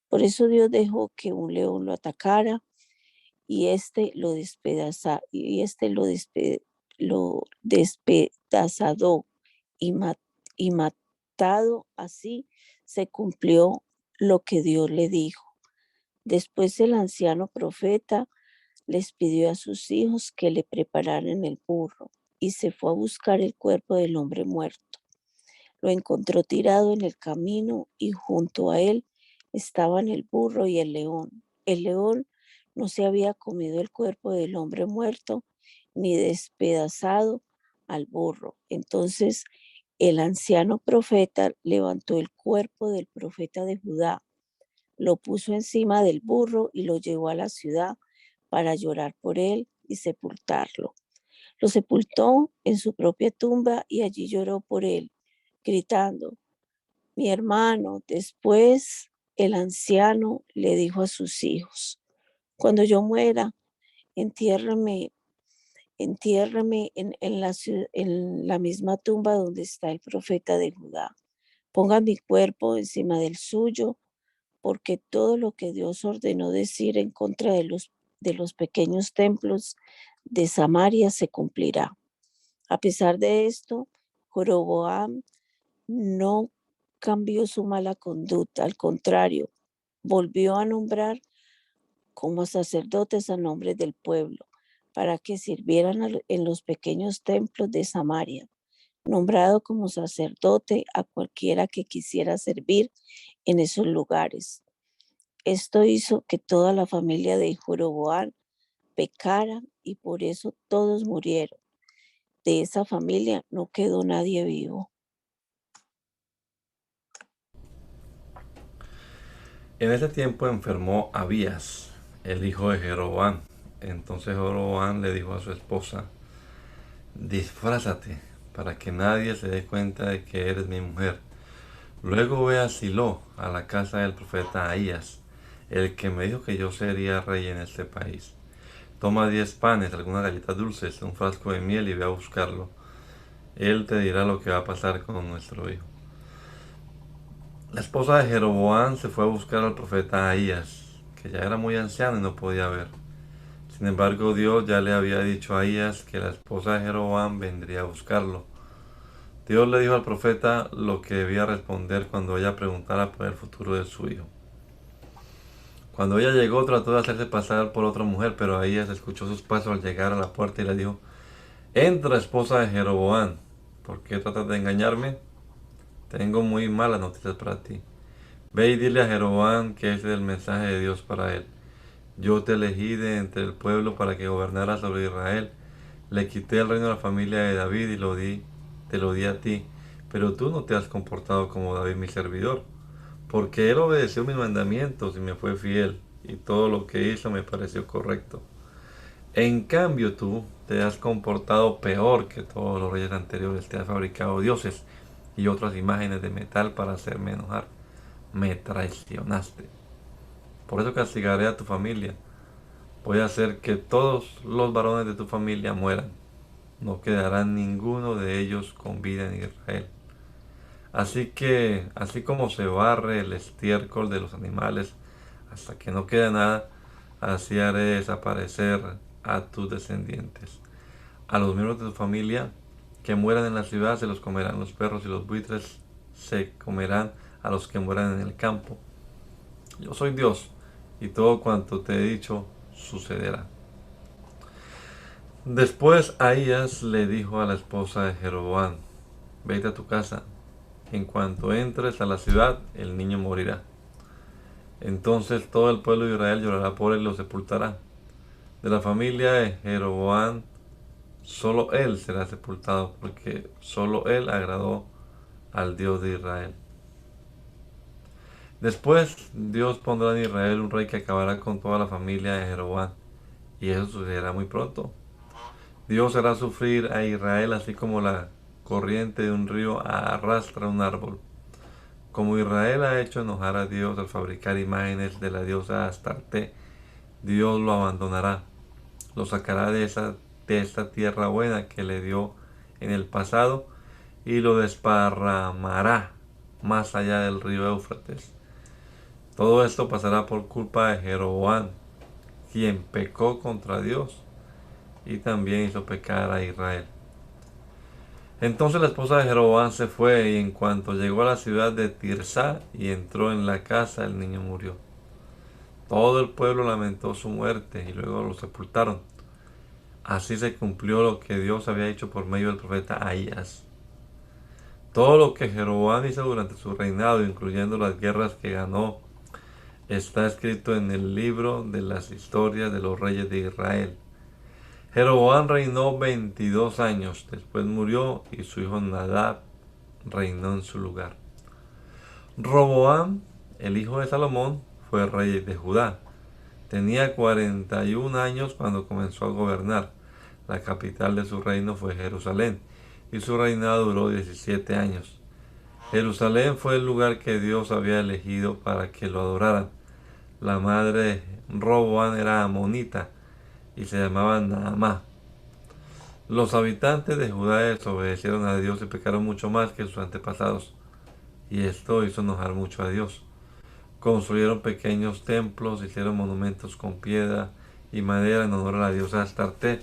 Por eso Dios dejó que un león lo atacara y lo despedazado y, y matado. Así se cumplió lo que Dios le dijo. Después el anciano profeta les pidió a sus hijos que le prepararan el burro y se fue a buscar el cuerpo del hombre muerto. Lo encontró tirado en el camino y junto a él estaban el burro y el león. El león no se había comido el cuerpo del hombre muerto ni despedazado al burro. Entonces el anciano profeta levantó el cuerpo del profeta de Judá, lo puso encima del burro y lo llevó a la ciudad para llorar por él y sepultarlo. Lo sepultó en su propia tumba y allí lloró por él, gritando, mi hermano. Después el anciano le dijo a sus hijos, cuando yo muera, entiérrame en la misma tumba donde está el profeta de Judá. Ponga mi cuerpo encima del suyo, porque todo lo que Dios ordenó decir en contra de los pequeños templos de Samaria se cumplirá. A pesar de esto, Jeroboam no cambió su mala conducta, al contrario, volvió a nombrar como sacerdotes a nombre del pueblo, para que sirvieran en los pequeños templos de Samaria, nombrado como sacerdote a cualquiera que quisiera servir en esos lugares. Esto hizo que toda la familia de Jeroboam pecara y por eso todos murieron. De esa familia no quedó nadie vivo.
En ese tiempo enfermó Abías, el hijo de Jeroboam. Entonces Jeroboam le dijo a su esposa, disfrázate para que nadie se dé cuenta de que eres mi mujer. Luego ve a Silo, a la casa del profeta Ahías, el que me dijo que yo sería rey en este país. Toma 10 panes, algunas galletas dulces, un frasco de miel y ve a buscarlo. Él te dirá lo que va a pasar con nuestro hijo. La esposa de Jeroboam se fue a buscar al profeta Ahías, que ya era muy anciano y no podía ver. Sin embargo, Dios ya le había dicho a Ahías que la esposa de Jeroboam vendría a buscarlo. Dios le dijo al profeta lo que debía responder cuando ella preguntara por el futuro de su hijo. Cuando ella llegó, trató de hacerse pasar por otra mujer, pero Ahías escuchó sus pasos al llegar a la puerta y le dijo: Entra, esposa de Jeroboam, ¿por qué tratas de engañarme? Tengo muy malas noticias para ti. Ve y dile a Jeroboam que ese es el mensaje de Dios para él. Yo te elegí de entre el pueblo para que gobernaras sobre Israel. Le quité el reino a la familia de David y te lo di a ti. Pero tú no te has comportado como David mi servidor, porque él obedeció mis mandamientos y me fue fiel, y todo lo que hizo me pareció correcto. En cambio tú te has comportado peor que todos los reyes anteriores. Te has fabricado dioses y otras imágenes de metal para hacerme enojar. Me traicionaste. Por eso castigaré a tu familia. Voy a hacer que todos los varones de tu familia mueran. No quedará ninguno de ellos con vida en Israel. Así como se barre el estiércol de los animales hasta que no quede nada, así haré desaparecer a tus descendientes. A los miembros de tu familia que mueran en la ciudad se los comerán los perros y los buitres se comerán a los que mueran en el campo. Yo soy Dios y todo cuanto te he dicho sucederá. Después Ahías le dijo a la esposa de Jeroboam: Vete a tu casa. En cuanto entres a la ciudad, el niño morirá. Entonces todo el pueblo de Israel llorará por él y lo sepultará. De la familia de Jeroboam, solo él será sepultado, porque solo él agradó al Dios de Israel. Después Dios pondrá en Israel un rey que acabará con toda la familia de Jeroboam, y eso sucederá muy pronto. Dios hará sufrir a Israel así como la corriente de un río arrastra un árbol. Como Israel ha hecho enojar a Dios al fabricar imágenes de la diosa Astarte, Dios lo abandonará, lo sacará de esta tierra buena que le dio en el pasado y lo desparramará más allá del río Éufrates. Todo esto pasará por culpa de Jeroboam, quien pecó contra Dios y también hizo pecar a Israel. Entonces la esposa de Jeroboam se fue y en cuanto llegó a la ciudad de Tirsá y entró en la casa, el niño murió. Todo el pueblo lamentó su muerte y luego lo sepultaron. Así se cumplió lo que Dios había dicho por medio del profeta Ahías. Todo lo que Jeroboam hizo durante su reinado, incluyendo las guerras que ganó, está escrito en el libro de las historias de los reyes de Israel. Jeroboam reinó 22 años, después murió y su hijo Nadab reinó en su lugar. Roboam, el hijo de Salomón, fue rey de Judá. Tenía 41 años cuando comenzó a gobernar. La capital de su reino fue Jerusalén y su reinado duró 17 años. Jerusalén fue el lugar que Dios había elegido para que lo adoraran. La madre de Roboam era amonita y se llamaba Naamá. Los habitantes de Judá desobedecieron a Dios y pecaron mucho más que sus antepasados, y esto hizo enojar mucho a Dios. Construyeron pequeños templos, hicieron monumentos con piedra y madera en honor a la diosa Astarte,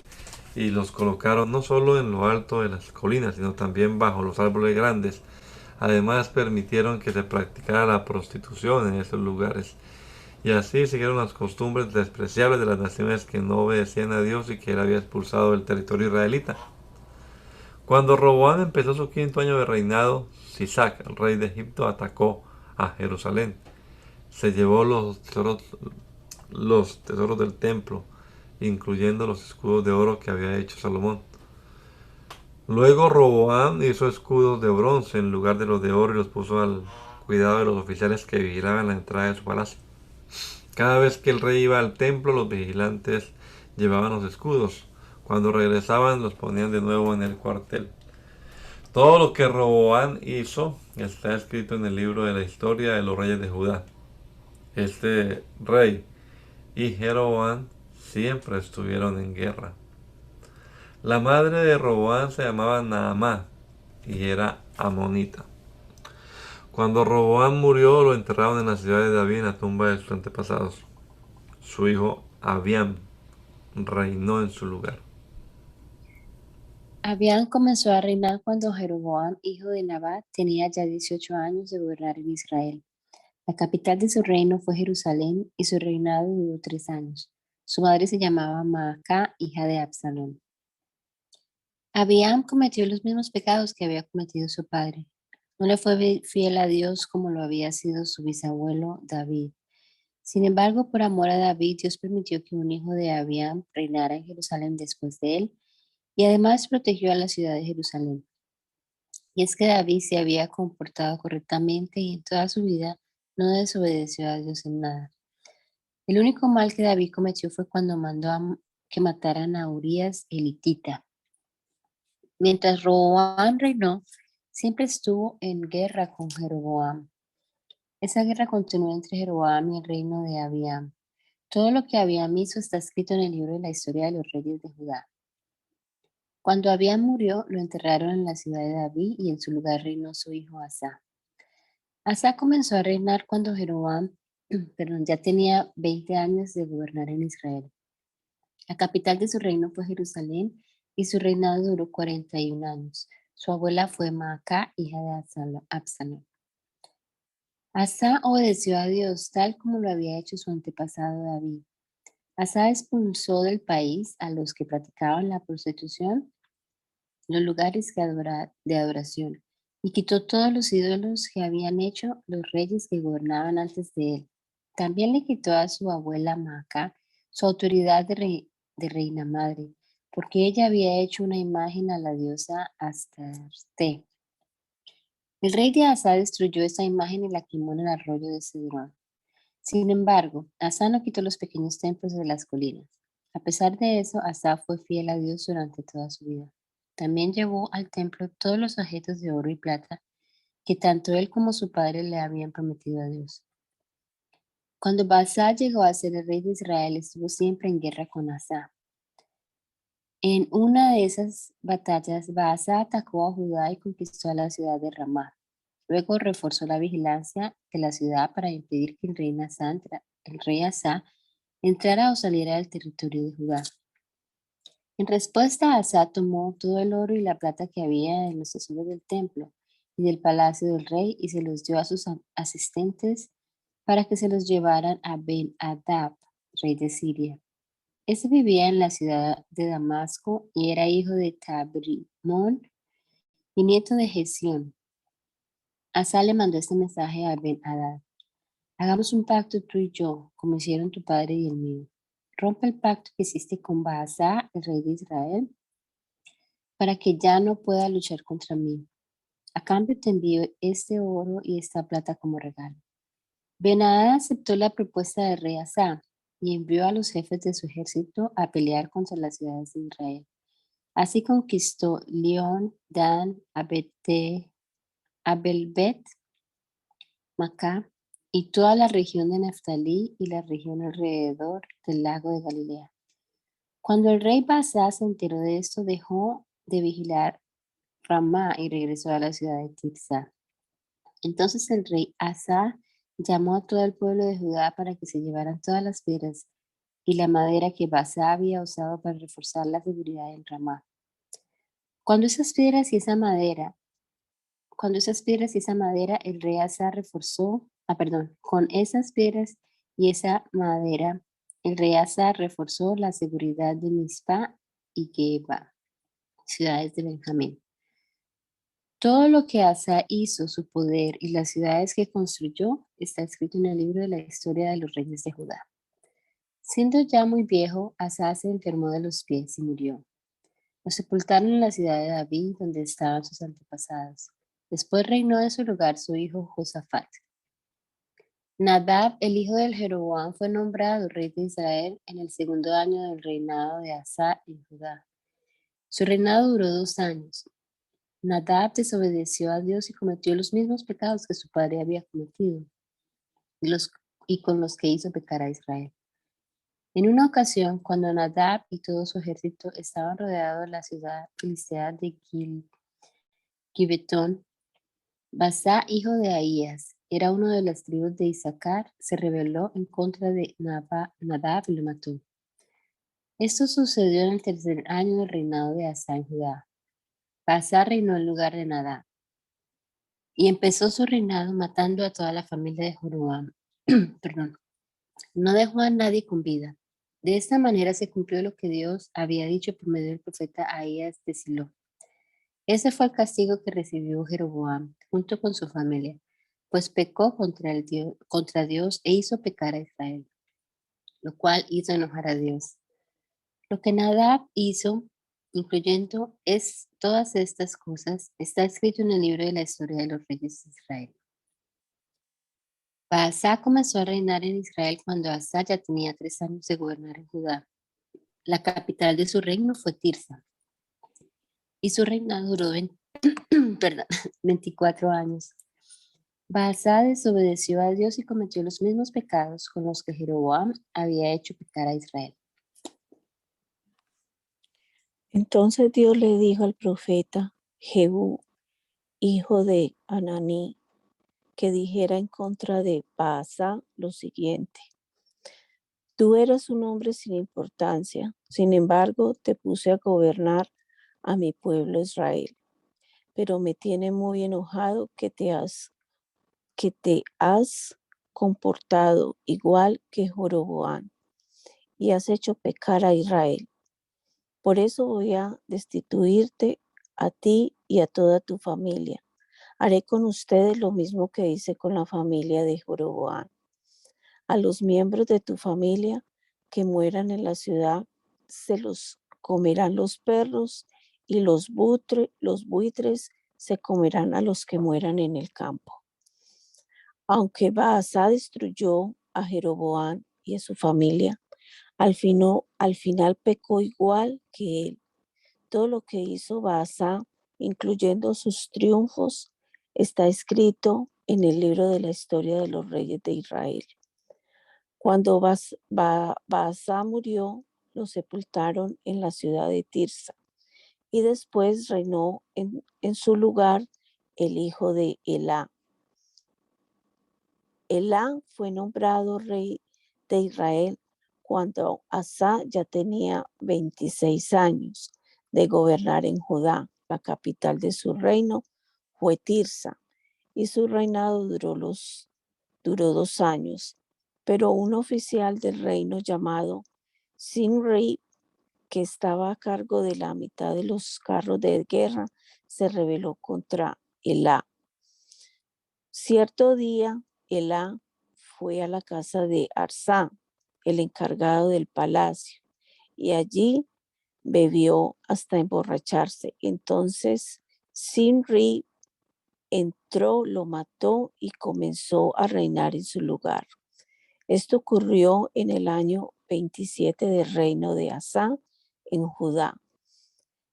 y los colocaron no solo en lo alto de las colinas, sino también bajo los árboles grandes. Además permitieron que se practicara la prostitución en esos lugares. Y así siguieron las costumbres despreciables de las naciones que no obedecían a Dios y que él había expulsado del territorio israelita. Cuando Roboam empezó su 5.º año de reinado, Sisac, el rey de Egipto, atacó a Jerusalén. Se llevó los tesoros del templo, incluyendo los escudos de oro que había hecho Salomón. Luego Roboam hizo escudos de bronce en lugar de los de oro y los puso al cuidado de los oficiales que vigilaban la entrada de su palacio. Cada vez que el rey iba al templo, los vigilantes llevaban los escudos. Cuando regresaban los ponían de nuevo en el cuartel. Todo lo que Roboam hizo está escrito en el libro de la historia de los reyes de Judá. Este rey y Jeroboam siempre estuvieron en guerra. La madre de Roboam se llamaba Naamá y era amonita. Cuando Roboam murió, lo enterraron en la ciudad de David, en la tumba de sus antepasados. Su hijo Abiam reinó en su lugar.
Abián comenzó a reinar cuando Jeroboam, hijo de Nabat, tenía ya 18 años de gobernar en Israel. La capital de su reino fue Jerusalén y su reinado duró 3 años. Su madre se llamaba Maacá, hija de Absalón. Abiam cometió los mismos pecados que había cometido su padre. No le fue fiel a Dios como lo había sido su bisabuelo David. Sin embargo, por amor a David, Dios permitió que un hijo de Abiam reinara en Jerusalén después de él y además protegió a la ciudad de Jerusalén. Y es que David se había comportado correctamente y en toda su vida no desobedeció a Dios en nada. El único mal que David cometió fue cuando mandó que mataran a Urías elitita. Mientras Roboam reinó, siempre estuvo en guerra con Jeroboam. Esa guerra continuó entre Jeroboam y el reino de Abiam. Todo lo que Abiam hizo está escrito en el libro de la historia de los reyes de Judá. Cuando Abiam murió, lo enterraron en la ciudad de David y en su lugar reinó su hijo Asa. Asa comenzó a reinar cuando Jeroboam ya tenía 20 años de gobernar en Israel. La capital de su reino fue Jerusalén y su reinado duró 41 años. Su abuela fue Maacá, hija de Absalón. Asa obedeció a Dios tal como lo había hecho su antepasado David. Asa expulsó del país a los que practicaban la prostitución, los lugares de adoración, y quitó todos los ídolos que habían hecho los reyes que gobernaban antes de él. También le quitó a su abuela Maaca su autoridad de reina madre, porque ella había hecho una imagen a la diosa Astarte. El rey de Asa destruyó esa imagen y la quemó en el arroyo de Cedrón. Sin embargo, Asa no quitó los pequeños templos de las colinas. A pesar de eso, Asa fue fiel a Dios durante toda su vida. También llevó al templo todos los objetos de oro y plata que tanto él como su padre le habían prometido a Dios. Cuando Baasa llegó a ser el rey de Israel, estuvo siempre en guerra con Asa. En una de esas batallas, Baasa atacó a Judá y conquistó a la ciudad de Ramá. Luego reforzó la vigilancia de la ciudad para impedir que el rey Asa entrara o saliera del territorio de Judá. En respuesta, Asa tomó todo el oro y la plata que había en los tesoros del templo y del palacio del rey y se los dio a sus asistentes para que se los llevaran a Ben-Hadad, rey de Siria. Este vivía en la ciudad de Damasco y era hijo de Tabrimón y nieto de Gesión. Asa le mandó este mensaje a Ben-Hadad: hagamos un pacto tú y yo, como hicieron tu padre y el mío. Rompe el pacto que hiciste con Baasa, el rey de Israel, para que ya no pueda luchar contra mí. A cambio te envío este oro y esta plata como regalo. Ben-Hadad aceptó la propuesta del rey Asa y envió a los jefes de su ejército a pelear contra las ciudades de Israel. Así conquistó León, Dan, Abelbet, Macá y toda la región de Neftalí y la región alrededor del lago de Galilea. Cuando el rey Baasa se enteró de esto, dejó de vigilar Ramá y regresó a la ciudad de Tirsa. Entonces el rey Asa llamó a todo el pueblo de Judá para que se llevaran todas las piedras y la madera que Baasa había usado para reforzar la seguridad en Ramá. Cuando esas piedras y esa madera, el rey Asa con esas piedras y esa madera, el rey Asa reforzó la seguridad de Mizpa y Geba, ciudades de Benjamín. Todo lo que Asa hizo, su poder y las ciudades que construyó, está escrito en el libro de la historia de los reyes de Judá. Siendo ya muy viejo, Asa se enfermó de los pies y murió. Lo sepultaron en la ciudad de David, donde estaban sus antepasados. Después reinó en su lugar su hijo Josafat. Nadab, el hijo del Jeroboam, fue nombrado rey de Israel en el segundo año del reinado de Asa en Judá. Su reinado duró 2 años. Nadab desobedeció a Dios y cometió los mismos pecados que su padre había cometido y con los que hizo pecar a Israel. En una ocasión, cuando Nadab y todo su ejército estaban rodeados de la ciudad filistea de Gibetón, Basá, hijo de Ahías, era uno de las tribus de Isaacar, se rebeló en contra de Nadab y lo mató. Esto sucedió en el 3er año del reinado de Asa en Judá. Basá reinó en lugar de Nadab y empezó su reinado matando a toda la familia de Jeroboam. Perdón. No dejó a nadie con vida. De esta manera se cumplió lo que Dios había dicho por medio del profeta Ahías de Silo. Ese fue el castigo que recibió Jeroboam junto con su familia, pues pecó contra Dios e hizo pecar a Israel, lo cual hizo enojar a Dios. Lo que Nadab hizo, incluyendo todas estas cosas, está escrito en el libro de la historia de los reyes de Israel. Baasá comenzó a reinar en Israel cuando Asa ya tenía 3 años de gobernar en Judá. La capital de su reino fue Tirsa, y su reinado duró 24 años. Baasá desobedeció a Dios y cometió los mismos pecados con los que Jeroboam había hecho pecar a Israel.
Entonces Dios le dijo al profeta Jehú, hijo de Ananí, que dijera en contra de Baasá lo siguiente: tú eras un hombre sin importancia, sin embargo te puse a gobernar a mi pueblo Israel, pero me tiene muy enojado que te has comportado igual que Jeroboam y has hecho pecar a Israel. Por eso voy a destituirte a ti y a toda tu familia. Haré con ustedes lo mismo que hice con la familia de Jeroboam. A los miembros de tu familia que mueran en la ciudad se los comerán los perros y los buitres se comerán a los que mueran en el campo. Aunque Baasá destruyó a Jeroboam y a su familia, al final pecó igual que él. Todo lo que hizo Baasá, incluyendo sus triunfos, está escrito en el libro de la historia de los reyes de Israel. Cuando Baasá murió, lo sepultaron en la ciudad de Tirsa y después reinó en su lugar el hijo de Elá. Elá fue nombrado rey de Israel cuando Asa ya tenía 26 años de gobernar en Judá. La capital de su reino fue Tirsa y su reinado duró 2 años. Pero un oficial del reino llamado Zimri, que estaba a cargo de la mitad de los carros de guerra, se rebeló contra Elá. Cierto día, Elá fue a la casa de Arsá, el encargado del palacio, y allí bebió hasta emborracharse. Entonces Zimri entró, lo mató y comenzó a reinar en su lugar. Esto ocurrió en el año 27 del reino de Asa en Judá.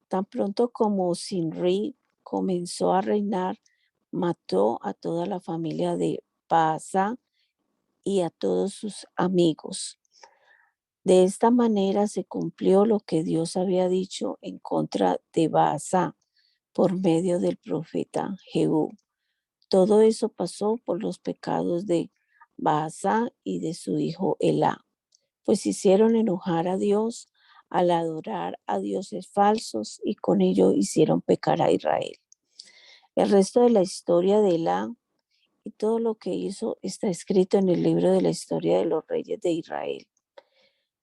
Tan pronto como Zimri comenzó a reinar, mató a toda la familia de Baasá y a todos sus amigos. De esta manera se cumplió lo que Dios había dicho en contra de Baasá por medio del profeta Jehú. Todo eso pasó por los pecados de Baasá y de su hijo Elá, pues hicieron enojar a Dios al adorar a dioses falsos y con ello hicieron pecar a Israel. El resto de la historia de Elá y todo lo que hizo está escrito en el libro de la historia de los reyes de Israel.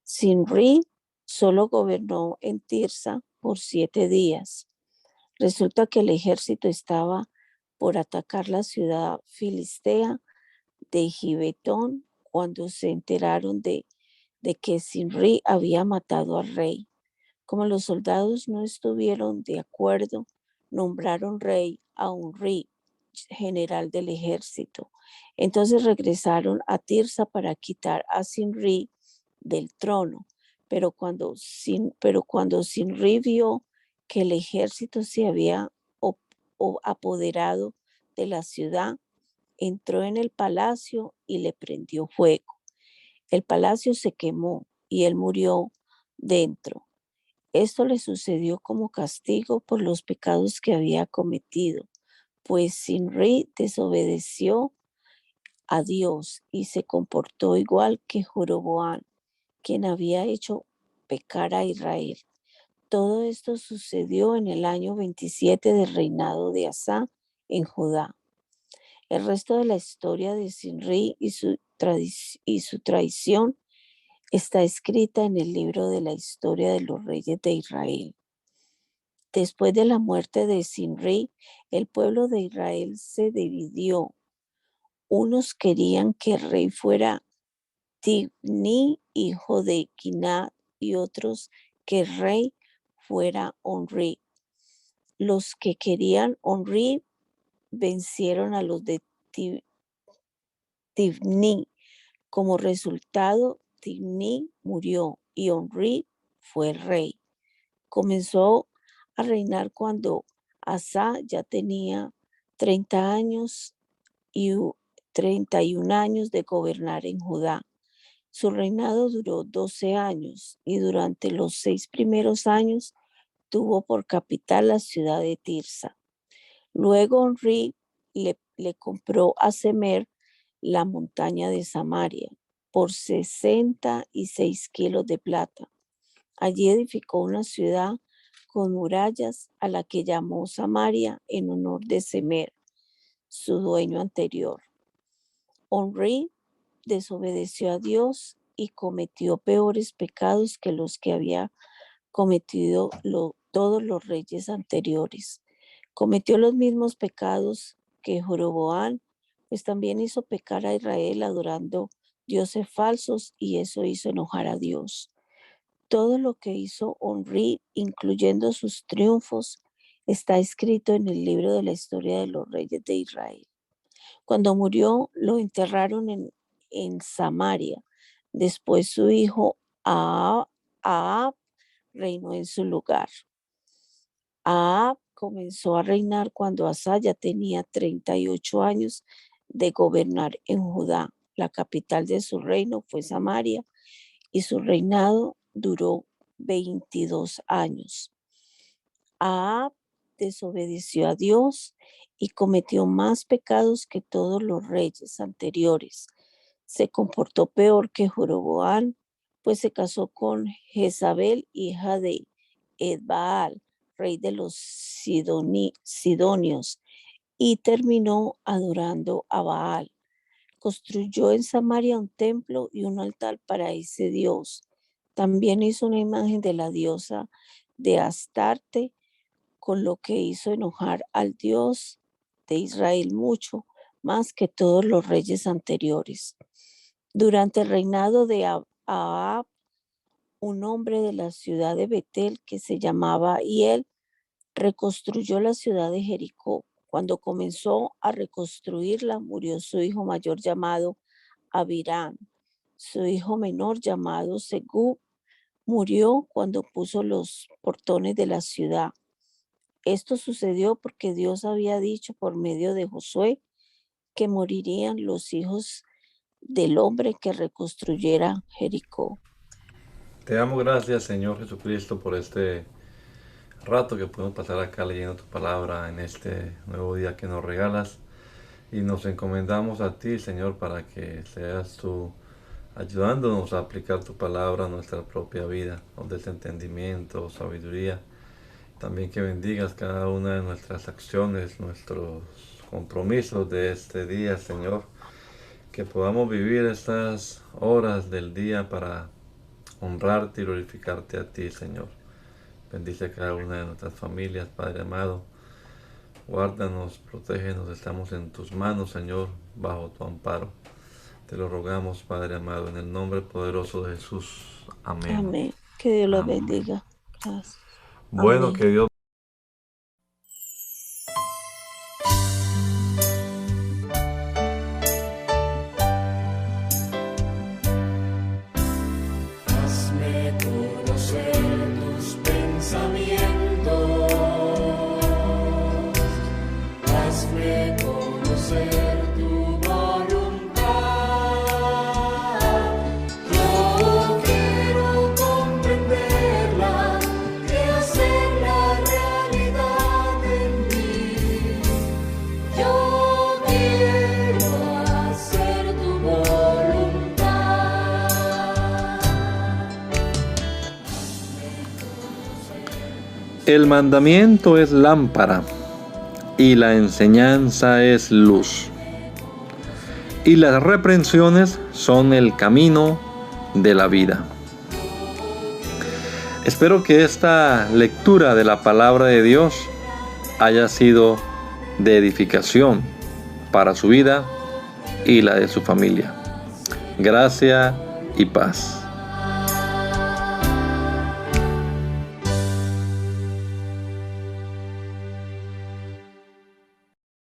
Zimri solo gobernó en Tirsa por 7 días. Resulta que el ejército estaba por atacar la ciudad filistea de Gibetón cuando se enteraron de que Zimri había matado al rey. Como los soldados no estuvieron de acuerdo, nombraron rey a Omri, general del ejército. Entonces regresaron a Tirsa para quitar a Zimri del trono. Pero cuando Zimri vio que el ejército se había apoderado de la ciudad, entró en el palacio y le prendió fuego. El palacio se quemó y él murió dentro. Esto le sucedió como castigo por los pecados que había cometido, pues Zimri desobedeció a Dios y se comportó igual que Jeroboam, quien había hecho pecar a Israel. Todo esto sucedió en el año 27 del reinado de Asa en Judá. El resto de la historia de Zimri y su traición está escrita en el libro de la historia de los reyes de Israel. Después de la muerte de Zimri, el pueblo de Israel se dividió. Unos querían que el rey fuera Tibni, hijo de Quinat, y otros que el rey fuera Omri. Los que querían Omri vencieron a los de Tibni. Como resultado, Tibni murió y Omri fue el rey. Comenzó a reinar cuando Asa ya tenía 30 años y 31 años de gobernar en Judá. Su reinado duró 12 años y durante los 6 primeros años tuvo por capital la ciudad de Tirsa. Luego Omri le compró a Semer la montaña de Samaria por 66 kilos de plata. Allí edificó una ciudad con murallas a la que llamó Samaria en honor de Semer, su dueño anterior. Omri desobedeció a Dios y cometió peores pecados que los que había cometido todos los reyes anteriores. Cometió los mismos pecados que Jeroboam, pues también hizo pecar a Israel adorando dioses falsos y eso hizo enojar a Dios. Todo lo que hizo Omri, incluyendo sus triunfos, está escrito en el libro de la historia de los reyes de Israel. Cuando murió, lo enterraron en Samaria. Después su hijo Ahab reinó en su lugar. Ahab comenzó a reinar cuando Asa ya tenía 38 años de gobernar en Judá. La capital de su reino fue Samaria y su reinado duró 22 años. Ahab desobedeció a Dios y cometió más pecados que todos los reyes anteriores. Se comportó peor que Jeroboam, pues se casó con Jezabel, hija de Edbaal, rey de los Sidonios, y terminó adorando a Baal. Construyó en Samaria un templo y un altar para ese dios. También hizo una imagen de la diosa de Astarte, con lo que hizo enojar al Dios de Israel mucho, más que todos los reyes anteriores. Durante el reinado de Ahab, un hombre de la ciudad de Betel que se llamaba Hiel reconstruyó la ciudad de Jericó. Cuando comenzó a reconstruirla, murió su hijo mayor llamado Abirán. Su hijo menor llamado Segub murió cuando puso los portones de la ciudad. Esto sucedió porque Dios había dicho por medio de Josué que morirían los hijos del hombre que reconstruyera Jericó.
Te damos gracias, Señor Jesucristo, por este rato que podemos pasar acá leyendo tu palabra en este nuevo día que nos regalas. Y nos encomendamos a ti, Señor, para que seas tú ayudándonos a aplicar tu palabra a nuestra propia vida, nos des entendimiento, sabiduría. También que bendigas cada una de nuestras acciones, nuestros compromisos de este día, Señor. Que podamos vivir estas horas del día para honrarte y glorificarte a ti, Señor. Bendice a cada una de nuestras familias, Padre amado. Guárdanos, protégenos, estamos en tus manos, Señor, bajo tu amparo. Te lo rogamos, Padre amado, en el nombre poderoso de Jesús. Amén.
Amén. Que Dios los
Amén.
bendiga. Gracias.
Bueno,
Amén.
que Dios
Hazme conocer tus pensamientos, conocer tu voluntad. Yo quiero comprenderla y hacerla realidad en mí. Yo quiero hacer tu voluntad.
El mandamiento es lámpara y la enseñanza es luz. Y las reprensiones son el camino de la vida. Espero que esta lectura de la palabra de Dios haya sido de edificación para su vida y la de su familia. Gracia y paz.